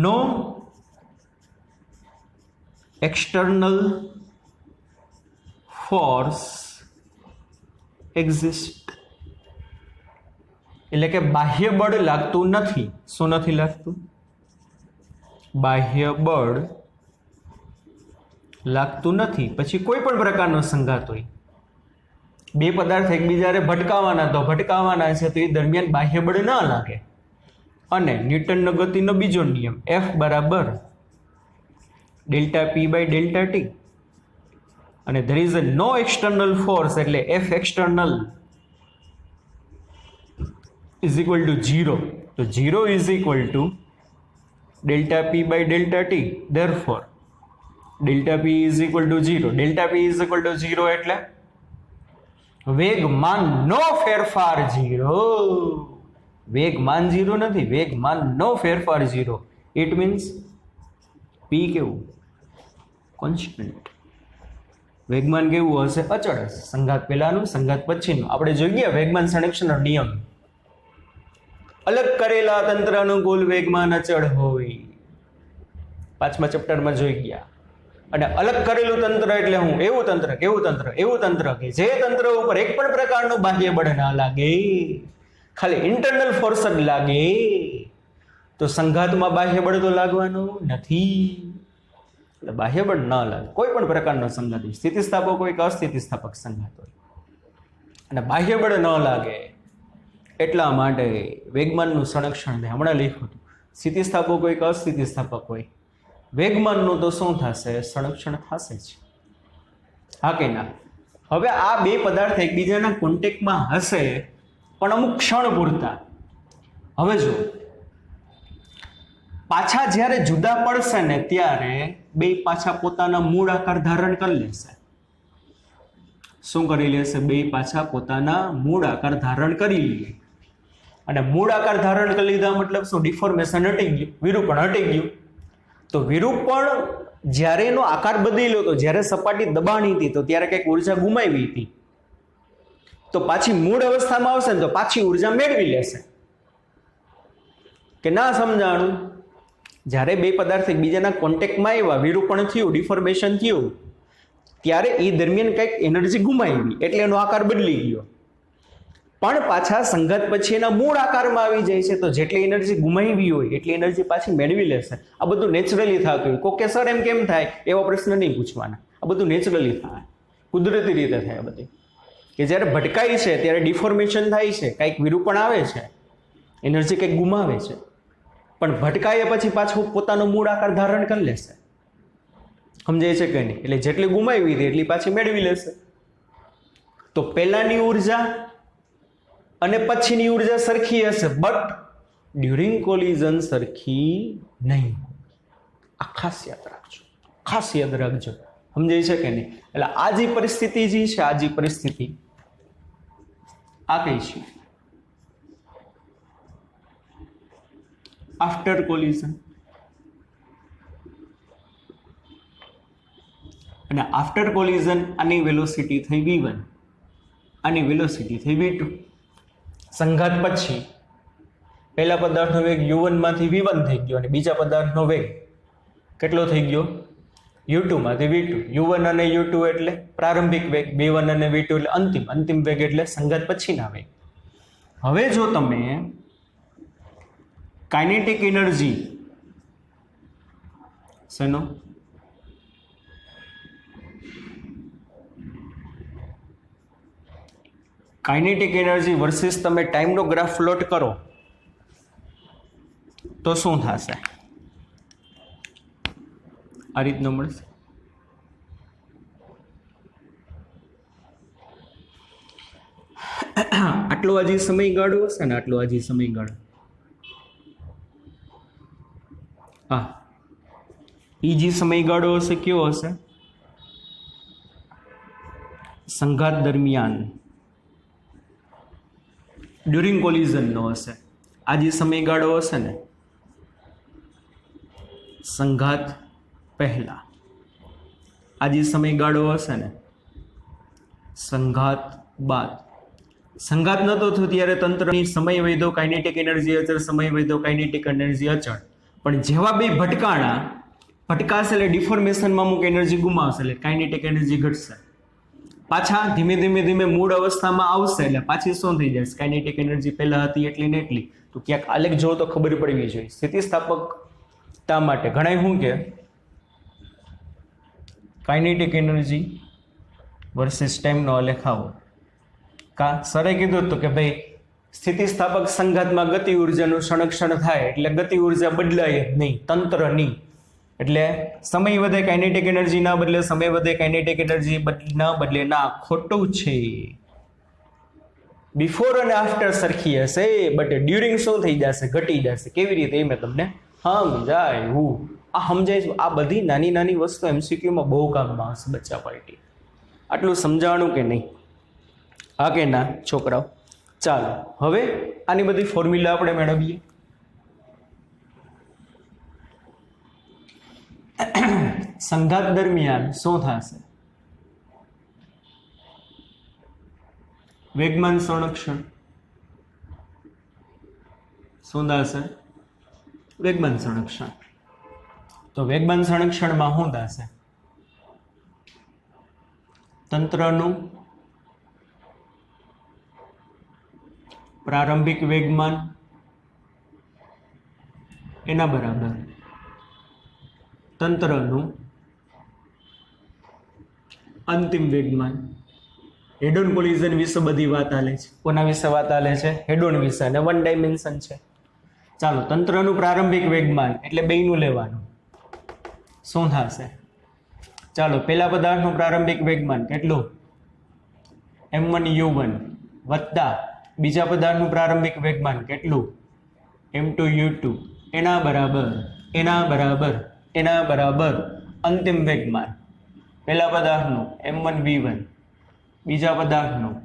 નો external force exist, એટલે કે બાહ્ય બળ લાગતું નથી. શું નથી લાગતું? બાહ્ય બળ લાગતું નથી. પછી કોઈ પણ પ્રકારનો સંઘાત હોય, બે પદાર્થ એકબીજાને ભટકાવાના છે તો એ દરમિયાન બાહ્ય બળ ના લાગે. અને ન્યૂટનનો ગતિનો બીજો નિયમ F બરાબર delta p by delta t, અને there is a no external force એટલે F external is equal to 0. તો 0 is equal to delta p by delta t. Therefore delta p is equal to 0. delta p is equal to 0 એટલે વેગમાન નો ફેરફાર 0. વેગમાન 0 નથી, વેગમાન નો ફેરફાર 0. ઇટ મીન્સ p કેવું? કોન્સ્ટન્ટ. વેગમાન કેવું હશે? અચળ હશે. સંઘાત પહેલાનું, સંઘાત પછીનું. આપણે જોઈએ વેગમાન સંરક્ષણનો નિયમ. અલગ કરેલા તંત્ર અનુકૂળ વેગમાન અચળ હોય, 5મા ચેપ્ટરમાં જોઈ ગયા. અને અલગ કરેલું તંત્ર એટલે હું? એવું તંત્ર કે જે તંત્ર ઉપર એક પણ પ્રકારનું બાહ્ય બળ ના લાગે, ખાલી ઇન્ટરનલ ફોર્સ જ લાગે. તો સંઘાતમાં બાહ્ય બળ તો લાગવાનું નથી. એટલે બાહ્ય બળ ન લાગે, કોઈ પણ પ્રકારનો સંઘાત હોય, સ્થિતિસ્થાપક હોય કે અસ્થિતિસ્થાપક સંઘાત હોય, અને બાહ્ય બળ ન લાગે એટલા માટે વેગમાનનું સંરક્ષણ હમણાં લખ્યું હતું. સ્થિતિસ્થાપક હોય કે અસ્થિતિસ્થાપક હોય, વેગમાનનું તો શું થશે? સંરક્ષણ થશે જ. હા કે ના? હવે આ બે પદાર્થ એકબીજાના કોન્ટેક્ટમાં હશે, પણ અમુક ક્ષણ પૂરતા. હવે જો પાછા જ્યારે જુદા પડશે ને ત્યારે બે પાછા પોતાના મૂળ આકાર ધારણ કરી લેશે. શું કરી લેશે? બે પાછા પોતાના મૂળ આકાર ધારણ કરી લે. અને મૂળ આકાર ધારણ કરી લીધા મતલબ શું? ડિફોર્મેશન હટી ગયું, વિરૂપણ હટી ગયું. તો વિરૂપણ જ્યારે એનો આકાર બદલ્યો હતો, જ્યારે સપાટી દબાણી હતી તો ત્યારે કંઈક ઉર્જા ગુમાવી હતી, તો પાછી મૂળ અવસ્થામાં આવશે ને તો પાછી ઉર્જા મેળવી લેશે. કે ના સમજાણું? જ્યારે બે પદાર્થ એકબીજાના કોન્ટેક્ટમાં આવ્યા, વિરૂપણ થયું, ડિફોર્મેશન થયું, ત્યારે એ દરમિયાન કંઈક એનર્જી ગુમાવી એટલે એનો આકાર બદલી ગયો. પણ પાછા સંઘાત પછી એના મૂળ આકારમાં આવી જાય છે, તો જેટલી એનર્જી ગુમાવી હોય એટલી એનર્જી પાછી મેળવી લેશે. આ બધું નેચરલી થતું હોય. કોકે સર એમ કેમ થાય એવા પ્રશ્ન નહીં પૂછવાના. આ બધું નેચરલી થાય, કુદરતી રીતે થાય. આ બધી કે જ્યારે ભટકાય છે ત્યારે ડિફોર્મેશન થાય છે, કંઈક વિરૂપણ આવે છે, એનર્જી કંઈક ગુમાવે છે, પણ ભટકાય પછી પાછું પોતાનો મૂળ આકાર ધારણ કરી લેશે. સમજાય છે કે નહીં? એટલે જેટલી ગુમાવી હતી એટલી પાછી મેળવી લેશે. તો પહેલાની ઉર્જા અને પછીની ઉર્જા સરખી હશે, બટ ડ્યુરિંગ કોલિઝન સરખી નહીં. આ ખાસ યાદ રાખજો, ખાસ યાદ રાખજો. સમજાય છે કે નહીં? એટલે આ જે પરિસ્થિતિ જે છે, આ જે પરિસ્થિતિ આ કઈ છે? After collision. અને આફ્ટર કોલિઝન આની વેલોસિટી થઈ v1, આની વેલોસિટી થઈ v2. સંઘાત પછી પહેલા પદાર્થનો વેગ u1 માંથી v1 થઈ ગયો, અને બીજા પદાર્થનો વેગ કેટલો થઈ ગયો? u2 માંથી v2. u1 અને u2 એટલે પ્રારંભિક વેગ, v1 અને v2 એટલે અંતિમ વેગ, એટલે સંઘાત પછીના વેગ. હવે જો તમે કાઇનેટિક એનર્જી શેનો? કાઇનેટિક એનર્જી વર્સિસ તમે ટાઈમનો ગ્રાફ પ્લોટ કરો તો શું થશે? આ રીતનો મળશે. આટલો હજી સમયગાળો હશે ને, આટલો હજી સમયગાળો. હા, એ જે સમયગાળો હશે કયો હશે? સંઘાત દરમિયાન ડ્યુરિંગ કોલિઝનનો હશે. આ જે સમયગાળો હશે ને, સંઘાત પહેલા. આ જે સમયગાળો હશે ને, સંઘાત બાદ. સંઘાત નતો થયો ત્યારે તંત્રની સમય વૈધો કાઇનેટિક એનર્જી અચળ, સમય વૈધો કાઇનેટિક એનર્જી અચળ. પણ જેવા બે ભટકાણા, ભટકાશે એટલે ડિફોર્મેશનમાં અમુક એનર્જી ગુમાવશે એટલે કાઇનેટિક એનર્જી ઘટશે. પાછા ધીમે ધીમે ધીમે મૂળ અવસ્થામાં આવશે એટલે પાછી શું થઈ જશે? કાઇનેટિક એનર્જી પહેલા હતી એટલી ને એટલી. તો ક્યાંક આલેખ જો તો ખબર પડવી જોઈએ. સ્થિતિસ્થાપકતા માટે ઘણા શું કે કાઇનેટિક એનર્જી વર્સિસ ટાઈમનો આલેખ આવો. સરે કીધું હતું કે ભાઈ સ્થિતિસ્થાપક સંઘાતમાં ગતિ ઉર્જાનું સંરક્ષણ થાય એટલે ગતિ ઉર્જા બદલાય જ નહીં, તંત્રની. એટલે સમય વધે કાઇનેટિક એનર્જી ના બદલે, સમય વધે કાઇનેટિક એનર્જી ના બદલે. ના, ખોટું છે. બિફોર અને આફ્ટર સરખી હશે બટ ડ્યુરિંગ શું થઈ જશે? ઘટી જશે. કેવી રીતે? એ મેં તમને સમજાયું. આ સમજાય? આ બધી નાની નાની વસ્તુ એમસીક્યુમાં બહુ કામમાં આવશે બચ્ચા પાર્ટી. આટલું સમજાણું કે નહીં? હા કે ના છોકરાઓ? ચાલો હવે આની બધી ફોર્મ્યુલા આપણે મેળવીએ. સંઘાત દરમિયાન શું થશે? વેગમાન સંરક્ષણ. શું થશે? વેગમાન સંરક્ષણ. તો વેગમાન સંરક્ષણમાં શું થશે? તંત્રનું પ્રારંભિક વેગમાન એના બરાબર તંત્રનું અંતિમ વેગમાન. હેડોન કોલિઝન વિશે બધી વાત આલે છે. કોના વિશે વાત આલે છે? હેડોન વિશે. અને વન ડાયમેન્શન છે. ચાલો, તંત્રનું પ્રારંભિક વેગમાન એટલે બેયનું લેવાનું. શું થશે? ચાલો, પહેલા પદાર્થનું પ્રારંભિક વેગમાન કેટલું? m1u1 વત્તા બીજા પદાર્થનું પ્રારંભિક વેગમાન કેટલું? m2u2 એના બરાબર અંતિમ વેગમાન. પહેલા પદાર્થનું m1v1, બીજા પદાર્થનું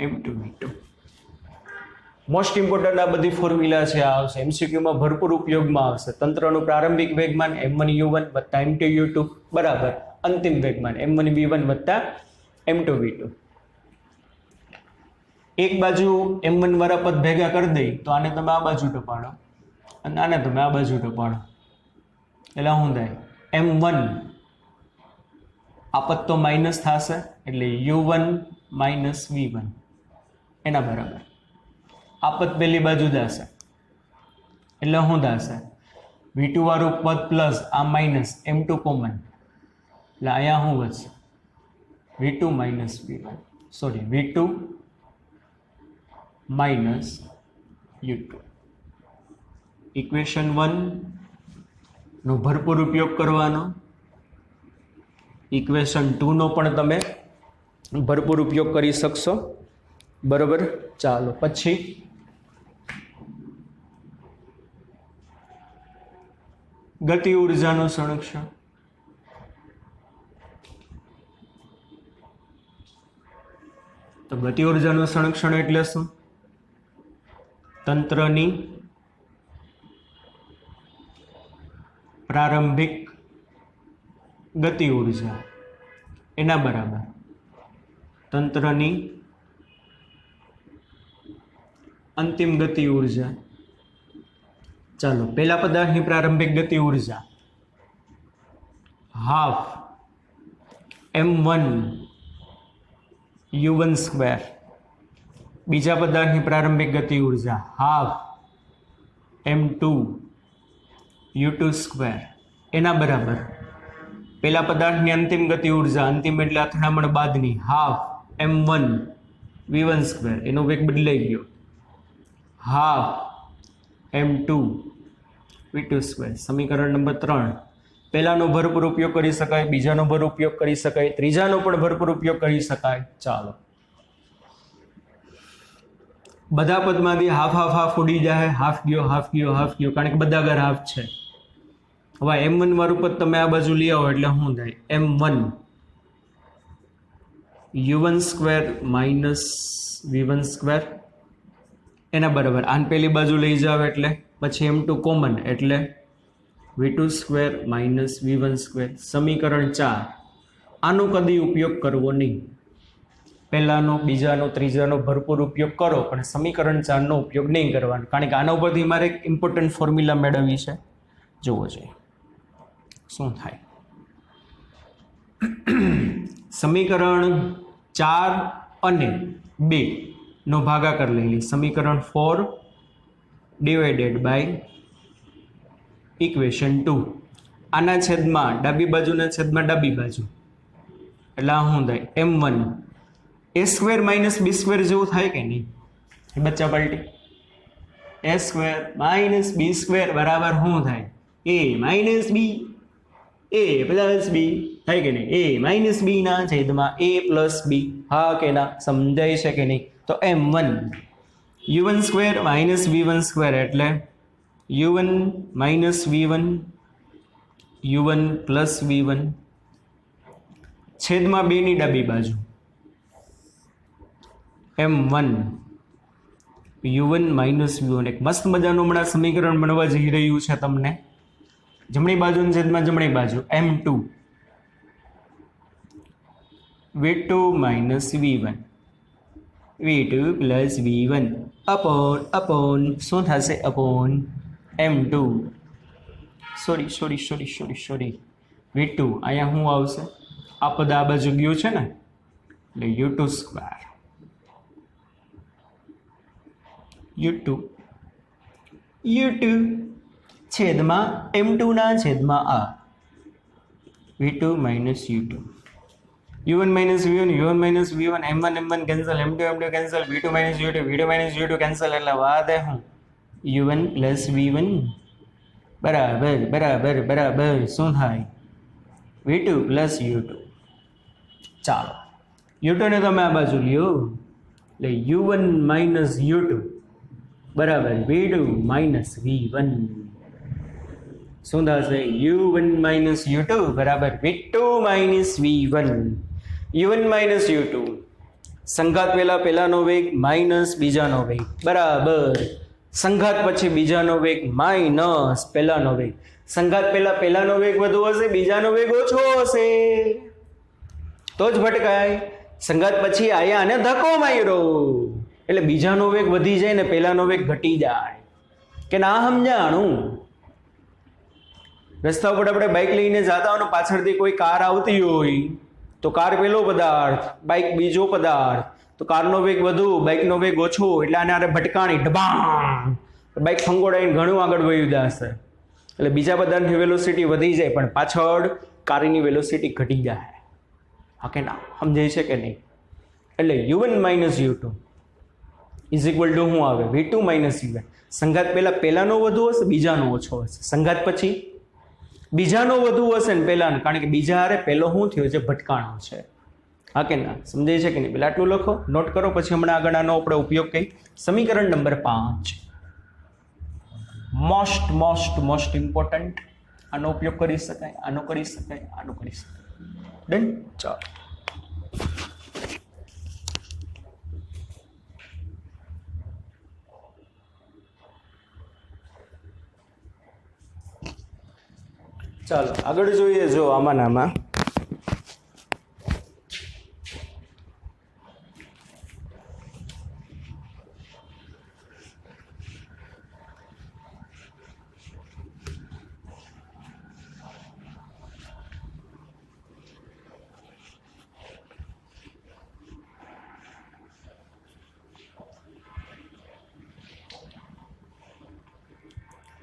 m2v2. મોસ્ટ ઇમ્પોર્ટન્ટ આ બધી ફોર્મ્યુલા છે, આ આવશે એમસીક્યુમાં ભરપૂર ઉપયોગમાં આવશે. તંત્રનું પ્રારંભિક વેગમાન m1u1 વત્તા m2u2 બરાબર અંતિમ વેગમાન m1v1 વત્તા m2v2. એક બાજુ m1 વાળા પદ ભેગા કરી દઈ તો આને તમે આ બાજુ ટપાડો અને આને તમે આ બાજુ ટપાડો એટલે શું થાય? m1 આ પદ તો માઇનસ થશે એટલે u1 માઇનસ v1 એના બરાબર. આ પદ પેલી બાજુ જશે એટલે શું થશે? v2 વાળું પદ પ્લસ આ માઇનસ m2 કોમન એટલે અહીંયા શું વધશે? v2 minus v1 sorry v2 minus u2. Equation 1 નો ભરપૂર ઉપયોગ કરવાનો. ઇક્વેશન 2 નો પણ તમે ભરપૂર ઉપયોગ કરી શકશો. બરોબર. ચાલો પછી ગતિ ઉર્જાનું સંરક્ષણ. તો ગતિ ઉર્જાનું સંરક્ષણ એટલે શું? તંત્રની પ્રારંભિક ગતિ ઉર્જા એના બરાબર તંત્રની અંતિમ ગતિ ઉર્જા. ચાલો, પહેલા પદાર્થની પ્રારંભિક ગતિ ઉર્જા હાફ m1 u1 સ્ક્વેર. બીજા પદાર્થની પ્રારંભિક ગતિ ઉર્જા હાફ m2 u2 સ્ક્વેર એના બરાબર પહેલા પદાર્થની અંતિમ ગતિ ઉર્જા, અંતિમ એટલે અથડામણ બાદની, હાફ m1 v1 સ્ક્વેર એનો વેગ બદલાઈ ગયો હાફ m2 v2 સ્ક્વેર. સમીકરણ નંબર 3. પહેલાનો ભરપૂર ઉપયોગ કરી શકાય, બીજાનો ભરપૂર ઉપયોગ કરી શકાય, ત્રીજાનો પણ ભરપૂર ઉપયોગ કરી શકાય. ચાલો, બધા પદમાંથી હાફ હાફ હાફ ઉડી જાય, હાફ ગયો કારણ કે બધા આગળ હાફ છે. હવે m1 વાળું પદ તમે આ બાજુ લઈ આવો એટલે શું થાય? m1 u1 square minus v1 square એના બરાબર આને પેલી બાજુ લઈ જાવ એટલે પછી m2 કોમન એટલે v2 square minus v1 square. સમીકરણ 4. આનો કદી ઉપયોગ કરવો નહીં. પહેલાનો બીજાનો ત્રીજાનો ભરપૂર ઉપયોગ કરો, પણ સમીકરણ 4 નો ઉપયોગ નહીં કરવાનો, કારણ કે આના ઉપરથી મારે એક ઇમ્પોર્ટન્ટ ફોર્મ્યુલા મેળવવી છે. જોવો જોઈએ શું થાય. સમીકરણ 4 અને 2 નો ભાગાકાર લઈ લઈએ. સમીકરણ 4 ડિવાઇડેડ બાય ઇક્વેશન 2. આના છેદમાં ડાબી બાજુના છેદમાં ડાબી બાજુ, એટલે આ શું થાય? m1 a square minus b square જેવું થાય કે નહીં? બચ્ચા પલટી a square minus b square બરાબર શું થાય? a minus b a plus b થાય કે નહીં? a માઇનસ b ના છેદમાં a પ્લસ b. હા કે ના? સમજાય છે કે નહીં? તો m1 u1 square minus v1 square એટલે u1 minus v1 u1 plus v1 છેદમાં 2 ની ડાબી બાજુ m1 u1 માઇનસ v1. એક મસ્ત મજાનું હમણાં સમીકરણ મળવા જઈ રહ્યું છે તમને. જમણી બાજુની છેદમાં જમણી બાજુ m2 v2 minus v1 v2 plus v1 upon શું થશે? Upon m2 sorry v2. અહીંયા શું આવશે? આ પદ આ બાજુ ગયું છે ને, એટલે u2 સ્ક્વેર u2 છેદમાં m2 ના છેદમાં આ v2 minus u2 u1 minus v1 u1 minus v1 m1 cancel, m2 cancel, v2 minus u2 cancel, એટલે વાત હે હું u1 પ્લસ v1 બરાબર શું થાય? v2 plus u2. ચાલો u2 ને તમે આ બાજુ લ્યો, એટલે u1 માઇનસ u2 બરાબર v2 માઇનસ v1. શું થશે? u1 માઇનસ u2 બરાબર v2 minus v1. u1 minus u2 સંઘાત પહેલાનો વેગ માઇનસ બીજાનો વેગ બરાબર સંઘાત પછી બીજાનો વેગ માઇનસ પહેલાનો વેગ. સંઘાત પહેલાનો વેગ વધુ હશે, બીજાનો વેગ ઓછો હશે તો જ ભટકાય. સંઘાત પછી આયા અને ધક્કો માર્યો એટલે બીજાનો વેગ વધી જાય ને પહેલાનો વેગ ઘટી જાય. કે ના સમજાણું? રસ્તા ઉપર આપણે બાઇક લઈને જતા હોય ને પાછળથી કોઈ કાર આવતી હોય તો કાર પેલો પદાર્થ, બાઇક બીજો પદાર્થ, તો કારનો વેગ વધુ, બાઇકનો વેગ ઓછો, એટલે આને આરે ભટકાણી ડબાંગ, બાઇક ફંગોડાઈને ઘણું આગળ વયું જશે. એટલે બીજા પદાર્થની વેલોસિટી વધી જાય પણ પાછળ કારની વેલોસિટી ઘટી જાય. હા કે ના? સમજાય છે કે નહીં? એટલે u1 minus u2 is equal two શું આવે? v2 minus u1. સંઘાત પહેલાનો વધુ હશે, બીજાનો ઓછો હશે. સંઘાત પછી બીજાનો વધુ હશે ને પહેલાનો, કારણ કે બીજા હારે પહેલો શું થયો છે? ભટકાણો છે. હા કે ના? સમજાય છે કે નહીં? પેલા આટલું લખો, નોટ કરો, પછી હમણાં આગળ આનો આપણે ઉપયોગ કરી. સમીકરણ નંબર 5 મોસ્ટ ઇમ્પોર્ટન્ટ. આનો ઉપયોગ કરી શકાય, આનો કરી શકાય, આનો કરી શકાય. ડન? ચાલો ચાલો આગળ જોઈએ. જો આમાં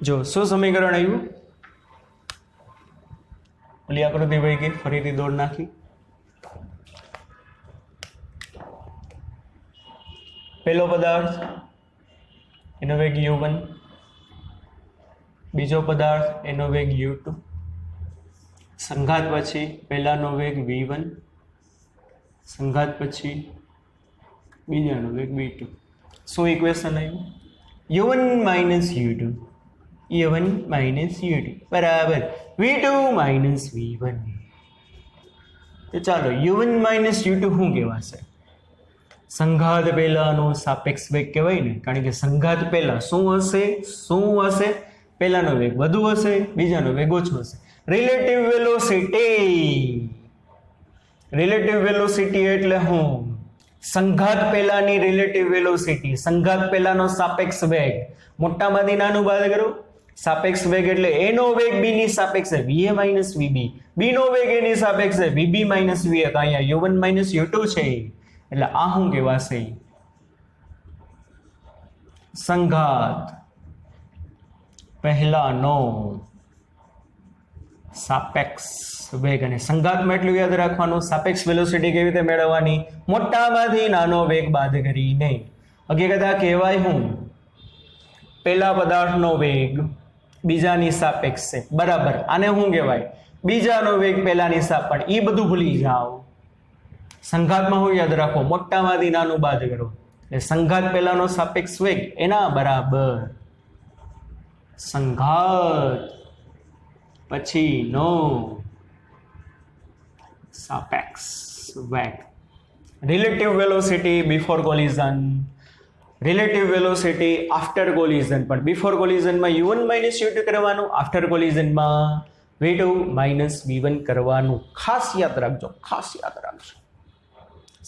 જો શું સમીકરણ આવ્યું? ઓલી આકૃતિ ભાઈ કે ફરીથી દોડ નાખી. પહેલો પદાર્થ એનો વેગ u1, બીજો પદાર્થ એનો વેગ u2, સંઘાત પછી પહેલાનો વેગ v1, સંઘાત પછી બીજાનો વેગ v2. શું ઇક્વેશન આવ્યું? u1 minus u2 u1 minus u2 બરાબર v2 માઇનસ v1. તો ચાલો u1 માઇનસ u2 શું કહેવાશે? સંઘાત પહેલાનો સાપેક્ષ વેગ કહેવાય ને, કારણ કે સંઘાત પહેલા શું હશે? પહેલાનો વેગ વધુ હશે, બીજાનો વેગ ઓછો હશે. રિલેટિવ વેલોસિટી એટલે શું? સંઘાત પહેલાની રિલેટિવ વેલોસિટી, સંઘાત પહેલાનો સાપેક્ષ વેગ, મોટામાંથી નાનું બાદ કરો, સાપેક્ષ વેગ એટલે a નો વેગ b ની સાપેક્ષે va માઇનસ vb, b નો વેગ a ની સાપેક્ષે vb માઇનસ va, તો અહીંયા u1 માઇનસ u2 છે, એટલે આ શું કહેવાશે? સંઘાત પહેલાનો સાપેક્ષ વેગ. અને સંઘાતમાં એટલું યાદ રાખવાનું, સાપેક્ષ વેલોસિટી કેવી રીતે મેળવવાની? મોટામાંથી નાનો વેગ બાદ કરીને. હકીકત કહેવાય હું પહેલા પદાર્થનો વેગ બીજાની સાપેક્ષે બરાબર, આને શું કહેવાય? બીજાનો વેગ પહેલાની સાપ. પણ એ બધું ભૂલી જાઓ. સંઘાતમાં હું યાદ રાખો, મોટામાંથી નાનું બાદ કરો, એટલે સંઘાત પહેલાનો સાપેક્ષ વેગ એના બરાબર સંઘાત પછીનો સાપેક્ષ વેગ. Relative velocity before collision, relative velocity after collision. પણ બિફોર કોલિઝનમાં u1 માઇનસ u2 કરવાનું, આફ્ટર કોલિઝનમાં v2 માઇનસ v1 કરવાનું. ખાસ યાદ રાખજો, ખાસ યાદ રાખજો.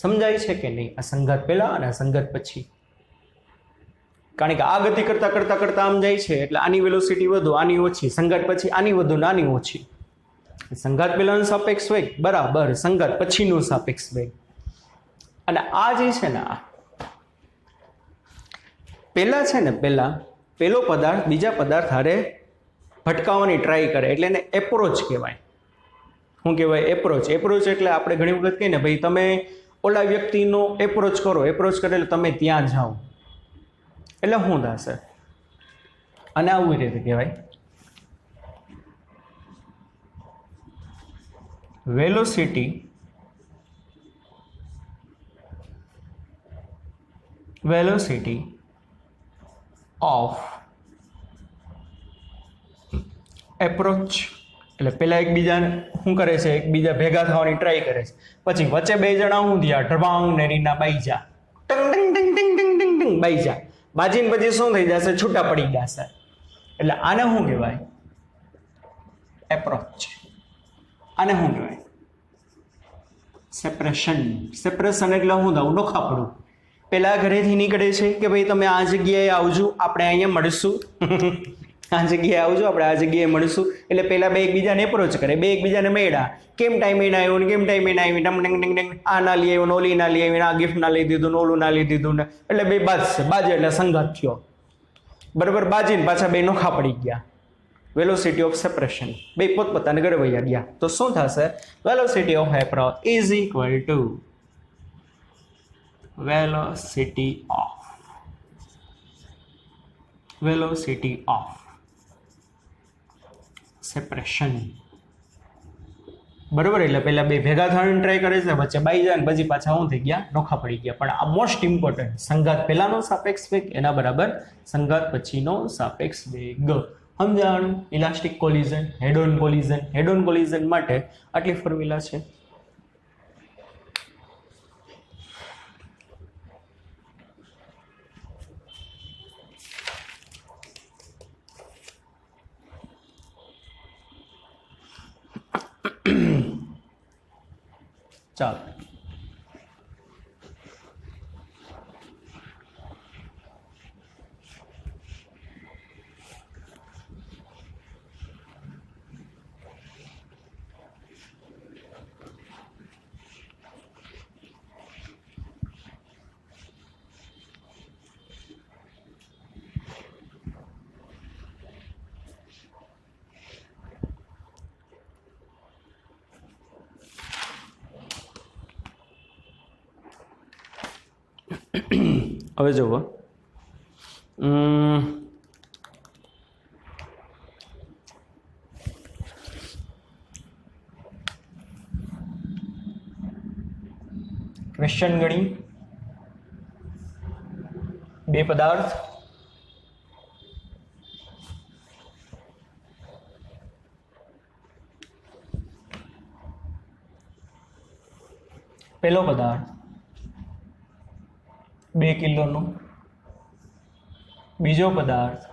સમજાય છે કે નહીં? આ સંઘાત પહેલા અને સંઘાત પછી. કારણ કે આ ગતિ કરતા કરતા કરતા આમ જાય છે, એટલે આની વેલોસિટી વધુ, આની ઓછી, સંઘાત પછી આની વધુ, આની ઓછી. સંઘાત પહેલાનો સાપેક્ષ વેગ બરાબર સંઘાત પછીનું સાપેક્ષ વેગ. અને આ જે છે ને, આ પહેલા છે ને, પહેલો પદાર્થ બીજા પદાર્થ હારે ભટકાવવાની ટ્રાય કરે, એટલે એને એપ્રોચ કહેવાય. શું કહેવાય? એપ્રોચ. એપ્રોચ એટલે આપણે ઘણી વખત કહીએ ને, ભાઈ તમે ઓલા વ્યક્તિનો એપ્રોચ કરો, એપ્રોચ કરે એટલે તમે ત્યાં જાઓ, એટલે શું થશે? અને આવી રીતે કહેવાય વેલોસિટી ઓફ એપ્રોચ. એટલે પેલા એકબીજાને શું કરે છે? એકબીજા ભેગા થવાની ટ્રાય કરે છે, પછી વચ્ચે બે જણા શું થયા? ઢબાંગ ને રીના બાઈજા, ટંગ ટંગ ટંગ ટંગ ટંગ ટંગ ટંગ બાઈજા, બાજીને પછી શું થઈ જશે? છૂટા પડી જશે. એટલે આને શું કહેવાય? એપ્રોચ. આને શું કહેવાય? સેપરેશન. સેપરેશન એટલે શું થવું? નોખાપડું. પેલા ઘરેથી નીકળે છે કે ભાઈ તમે આ જગ્યાએ આવજો, આપણે અહીંયા મળશું, આ જગ્યાએ આવજો, આપણે આ જગ્યાએ મળશું. એટલે પેલા બે એકબીજાને એપ્રોચ કરે, બે એકબીજાને મેળા, કેમ ટાઈમ એને આવ્યો ને કેમ ટાઈમ એને આવી, ટમ ટંગ ટંગ ટંગ, આ ના લઈ આવ્યો ને ઓલી ના લઈ આવી, આ ગિફ્ટ ના લઈ દીધું ને ઓલું ના લઈ દીધું ને, એટલે બે બાજશે. બાજે એટલે સંઘાત થયો બરાબર. બાજીને પાછા બે નોખા પડી ગયા. Velocity of separation. બે પોતપોતાને ઘરે વયા ગયા. તો શું થશે? Velocity of approach is equal two velocity of separation. બરોબર. એટલે પેલા બે ભેગા થવાની ટ્રાય કરે છે, વચ્ચે બાઈ જાય ને પછી પાછા શું થઈ ગયા? નોખા પડી ગયા. પણ આ મોસ્ટ ઇમ્પોર્ટન્ટ, સંઘાત પહેલાનો સાપેક્ષ વેગ એના બરાબર સંઘાત પછીનો સાપેક્ષ વેગ. સમજાણું? Elastic collision, head on collision. Head on collision માટે આટલી ફોર્મ્યુલા છે. ચાલો હવે જુઓ, ક્વેશ્ચન ગણી. બે પદાર્થ, પહેલો પદાર્થ 2 કિલોનો, બીજો પદાર્થ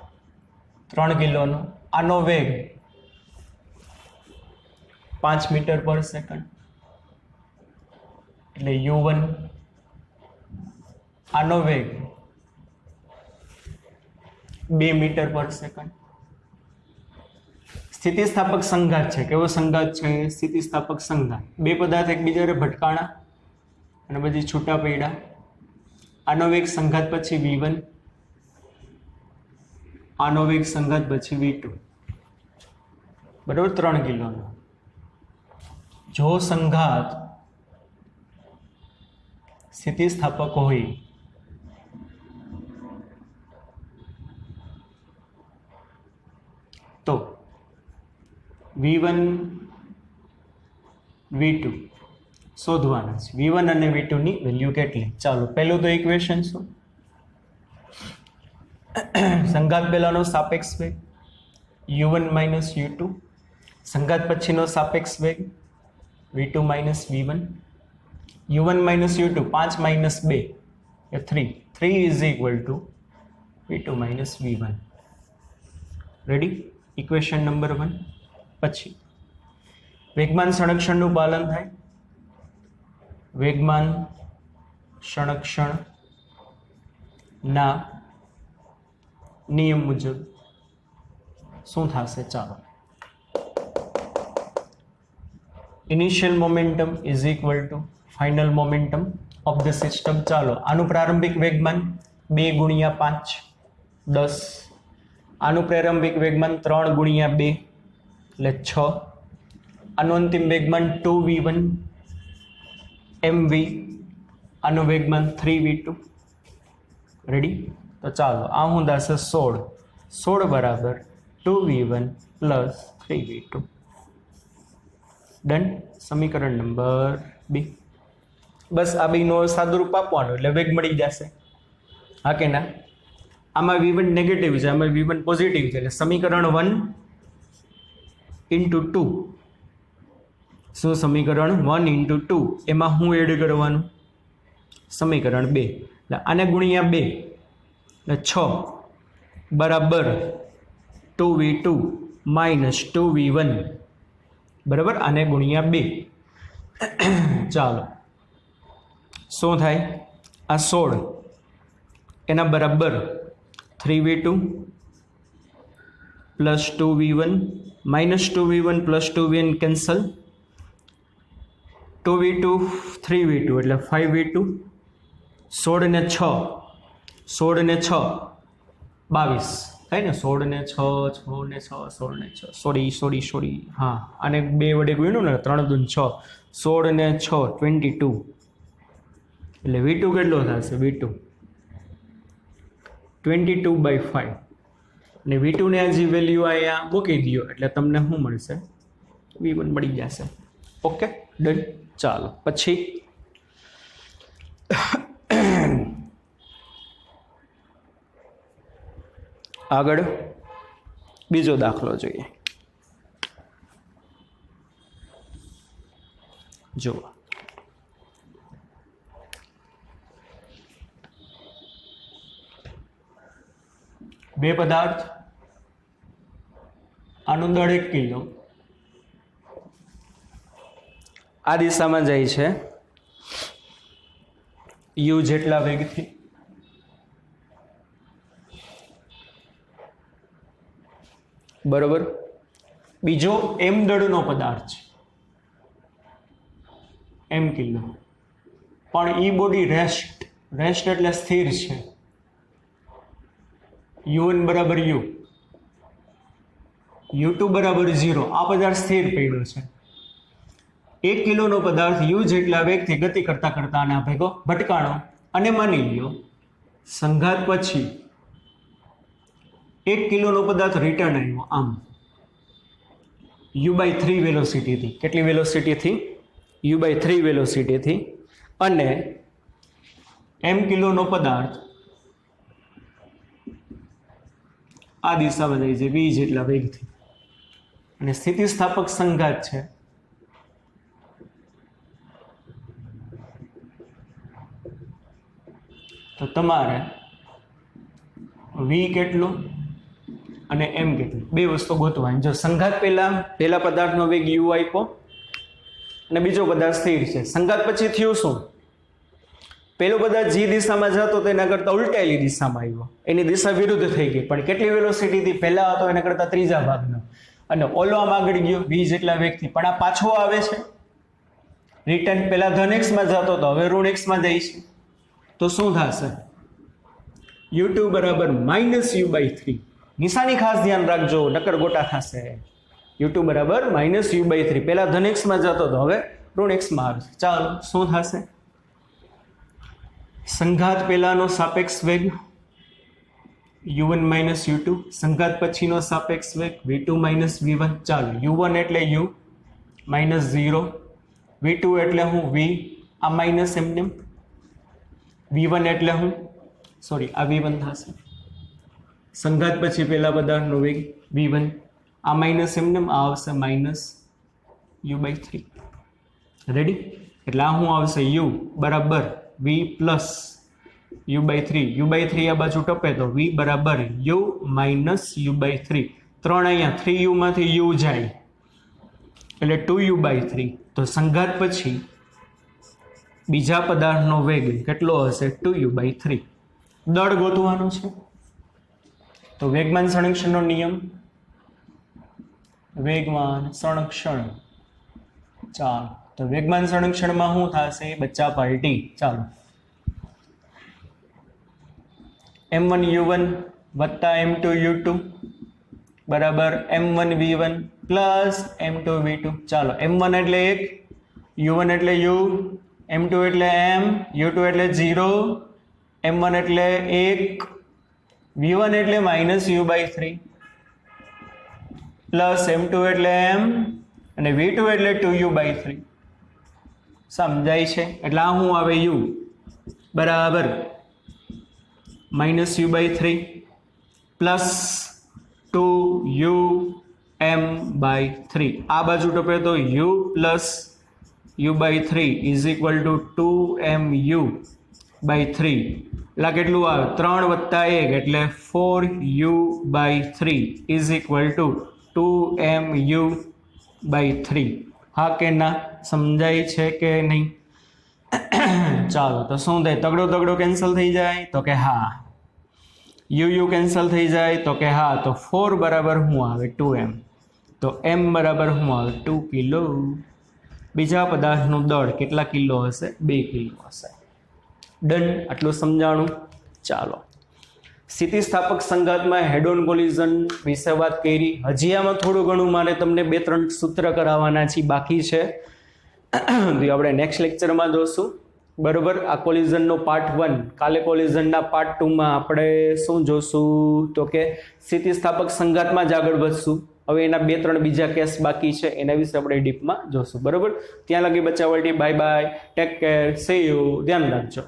3 કિલોનો. આનો વેગ 5 મીટર પર સેકન્ડ, એટલે u1 આનો વેગ 2 મીટર પર સેકન્ડ. સ્થિતિસ્થાપક સંઘાત છે. કેવો સંઘાત છે? સ્થિતિસ્થાપક સંઘાત. બે પદાર્થ એકબીજાને ભટકાણા અને પછી છૂટા પડ્યા. આનો વેગ સંઘાત પછી v1, આનો વેગ સંઘાત પછી v2. બરાબર, 3 કિલોનો. જો સંઘાત સ્થિતિસ્થાપક હોય તો v1 v2 શોધવાના છે. v1 અને v2 ની વેલ્યુ કેટલી? ચાલો પહેલું તો ઇક્વેશન શું? સંઘાત પહેલાનો સાપેક્ષ વેગ u1 માઇનસ u2, સંઘાત પછીનો સાપેક્ષ વેગ v2 minus v1. u1 minus u2 5 minus 2 A 3. 3 is equal two v2 minus v1. Ready? Equation number 1. પછી વેગમાન સંરક્ષણનું પાલન થાય. વેગમાન સંરક્ષણ ના નિયમ મુજબ શું થશે? ચાલો, initial momentum is equal two final momentum of the system. ચાલો, આનું પ્રારંભિક વેગમાન 2 ગુણ્યા 5 10. આનું પ્રારંભિક વેગમાન 3 ગુણ્યા 2 એટલે 6. આનું અંતિમ વેગમાન 2v1 mv. આનું વેગમાન 3v2. રેડી? તો ચાલો, આ હું થશે 16 બરાબર 2v1 પ્લસ 3v2. ડન. સમીકરણ નંબર 2. બસ આ બેનો સાદુરૂપ આપવાનું એટલે વેગ મળી જશે. હા કે ના? આમાં v1 નેગેટિવ છે, આમાં v1 પોઝિટિવ છે, એટલે સમીકરણ 1 ઇન્ટુ 2. શું સમીકરણ 1 ઇન્ટુ 2 એમાં હું એડ કરવાનું? સમીકરણ 2. એટલે આને ગુણ્યા 2 એટલે 6 બરાબર 2v2 માઇનસ 2v1 બરાબર. આને ગુણ્યા 2. ચાલો, શું થાય? આ 16 એના બરાબર 3v2 plus 2v1 minus 2v1 plus 2v1 cancel. 2v2 3v2 એટલે 5v2. 16 ને 6 22 થાય ને? 16 ને 6 6 ને 6 16 ને 6 સોરી હા, આને 2 વડે ગુણ્યું ને 3 દૂન 6. 16 ને 6 22 એટલે v2 કેટલો થશે? v2 22/5 અને v2 ને આ જે વેલ્યુ અહીંયા મૂકી દો એટલે તમને શું મળશે? v1 મળી જશે. Okay, done. ચાલો, પછી આગળ બીજો દાખલો જોઈએ. જુઓ, બે પદાર્થ, આનું દળ 1 કિલો, આ દિશામાં જાય છે u જેટલા વેગથી. બરોબર. બીજો m દળનો પદાર્થ છે, m કિલો, પણ ઈ બોડી રેસ્ટ એટલે સ્થિર છે. u1 બરાબર u, u2 બરાબર 0. આ પદાર્થ સ્થિર પડ્યો છે. 1 કિલોનો પદાર્થ u જેટલા વેગથી ગતિ કરતા કરતા આના ભેગો ભટકાણો અને માની લ્યો સંઘાત પછી 1 કિલોનો પદાર્થ રિટર્ન આવ્યો આમ u/3 વેલોસિટીથી. કેટલી વેલોસિટીથી? u/3 વેલોસિટીથી. અને m કિલોનો પદાર્થ આ દિશામાં જાય છે v જેટલા વેગથી અને સ્થિતિસ્થાપક સંઘાત છે તો તમારે v કેટલો અને m કેટલો બે વસ્તુ ગોતવાની. જો સંઘાત પહેલા પદાર્થનો વેગ u આપ્યો અને બીજો પદાર્થ સ્થિર છે. સંઘાત પછી થયું શું? પેલો પદાર્થ જે દિશામાં જતો તેના કરતાં ઉલટાયેલી દિશામાં આવ્યો, એની દિશા વિરુદ્ધ થઈ ગઈ, પણ કેટલી વેલોસિટીથી પહેલા હતો એના કરતાં ત્રીજા ભાગનો, અને ઓલો આમ આગળ ગયો v જેટલા વેગથી, પણ આ પાછો આવે છે, રિટર્ન પહેલા ધન એક્સમાં જતો હતો હવે ઋણ એક્સમાં જાય છે, તો શું થશે? u2 બરાબર -u/3. નિશાની ખાસ ધ્યાન રાખજો, નકર ગોટા થશે. u2 બરાબર -u/3. પહેલા ધન એક્સમાં જતો હતો હવે ઋણ એક્સમાં આવે છે. ચાલો શું થશે? સંઘાત પહેલાનો સાપેક્ષ વેગ u1 - u2, સંઘાત પછીનો સાપેક્ષ વેગ v2 - v1. ચાલો u1 એટલે u -0, v2 એટલે હું v, આ માઇનસ એમને, v1 એટલે હું સોરી આ v1 થશે. સંઘાત પછી પહેલા પદાર્થનો વેગ v1, આ માઇનસ એમને, આ આવશે -u/3. રેડી? એટલે આ શું આવશે? u બરાબર v પ્લસ u/3. u/3 આ બાજુ ટપે તો v બરાબર u માઇનસ u/3. 3 અહીંયા 3u માંથી u જાય એટલે 2u/3. તો સંઘાત પછી બીજા પદાર્થનો વેગ કેટલો હશે? 2u/3. દળ ગોતવાનો છે તો વેગમાન સંરક્ષણનો નિયમ, વેગમાન સંરક્ષણ. ચાલો તો વેગમાન સંરક્ષણમાં શું થશે બચ્ચા પાર્ટી? ચાલો m1u1 વત્તા m2u2 બરાબર m1v1 પ્લસ m2v2. ચાલો m1 એટલે 1, u1 એટલે u, m2 એટલે m, u2 એટલે 0, m1 એટલે 1, v1 એટલે -u/3 પ્લસ m2 એટલે m અને v2 એટલે 2u/3. સમજાય છે? એટલે આ શું આવે? u બરાબર -u/3 પ્લસ 2u/m/3. આ બાજુ ટપે તો u plus u/3 is equal two 2mu/3. એટલે કેટલું આવે? 3 વત્તા 1 એટલે 4u/3 is equal two 2mu/3. હા કે ના? સમજાય છે કે નહીં? ચાલો તો શું થાય? તગડો તગડો કેન્સલ થઈ જાય તો કે હા, u કેન્સલ થઈ જાય તો કે હા. તો 4 બરાબર શું આવે? 2m. તો m બરાબર શું આવે? 2 કિલો. બીજા પદાર્થનું દળ કેટલા કિલો હશે? 2 કિલો હશે. ડન? આટલું સમજાણું? ચાલો સ્થિતિસ્થાપક સંઘાતમાં હેડ ઓન કોલિઝન વિશે વાત કરી. હજી આમાં થોડું ઘણું મારે તમને 2-3 સૂત્ર કરાવવાના છે, બાકી છે, તો આપણે નેક્સ્ટ લેક્ચરમાં જોશું. બરોબર? આ કોલિઝનનો પાર્ટ 1. કાલે કોલિઝનના પાર્ટ 2માં આપણે શું જોશું તો કે સ્થિતિસ્થાપક સંઘાતમાં જ આગળ વધશું. હવે એના 2-3 બીજા કેસ બાકી છે, એના વિશે આપણે ડીપમાં જોશું. બરોબર? ત્યાં લગી બચ્ચા વલ્ટી bye bye, take care, see you, ધ્યાન રાખજો.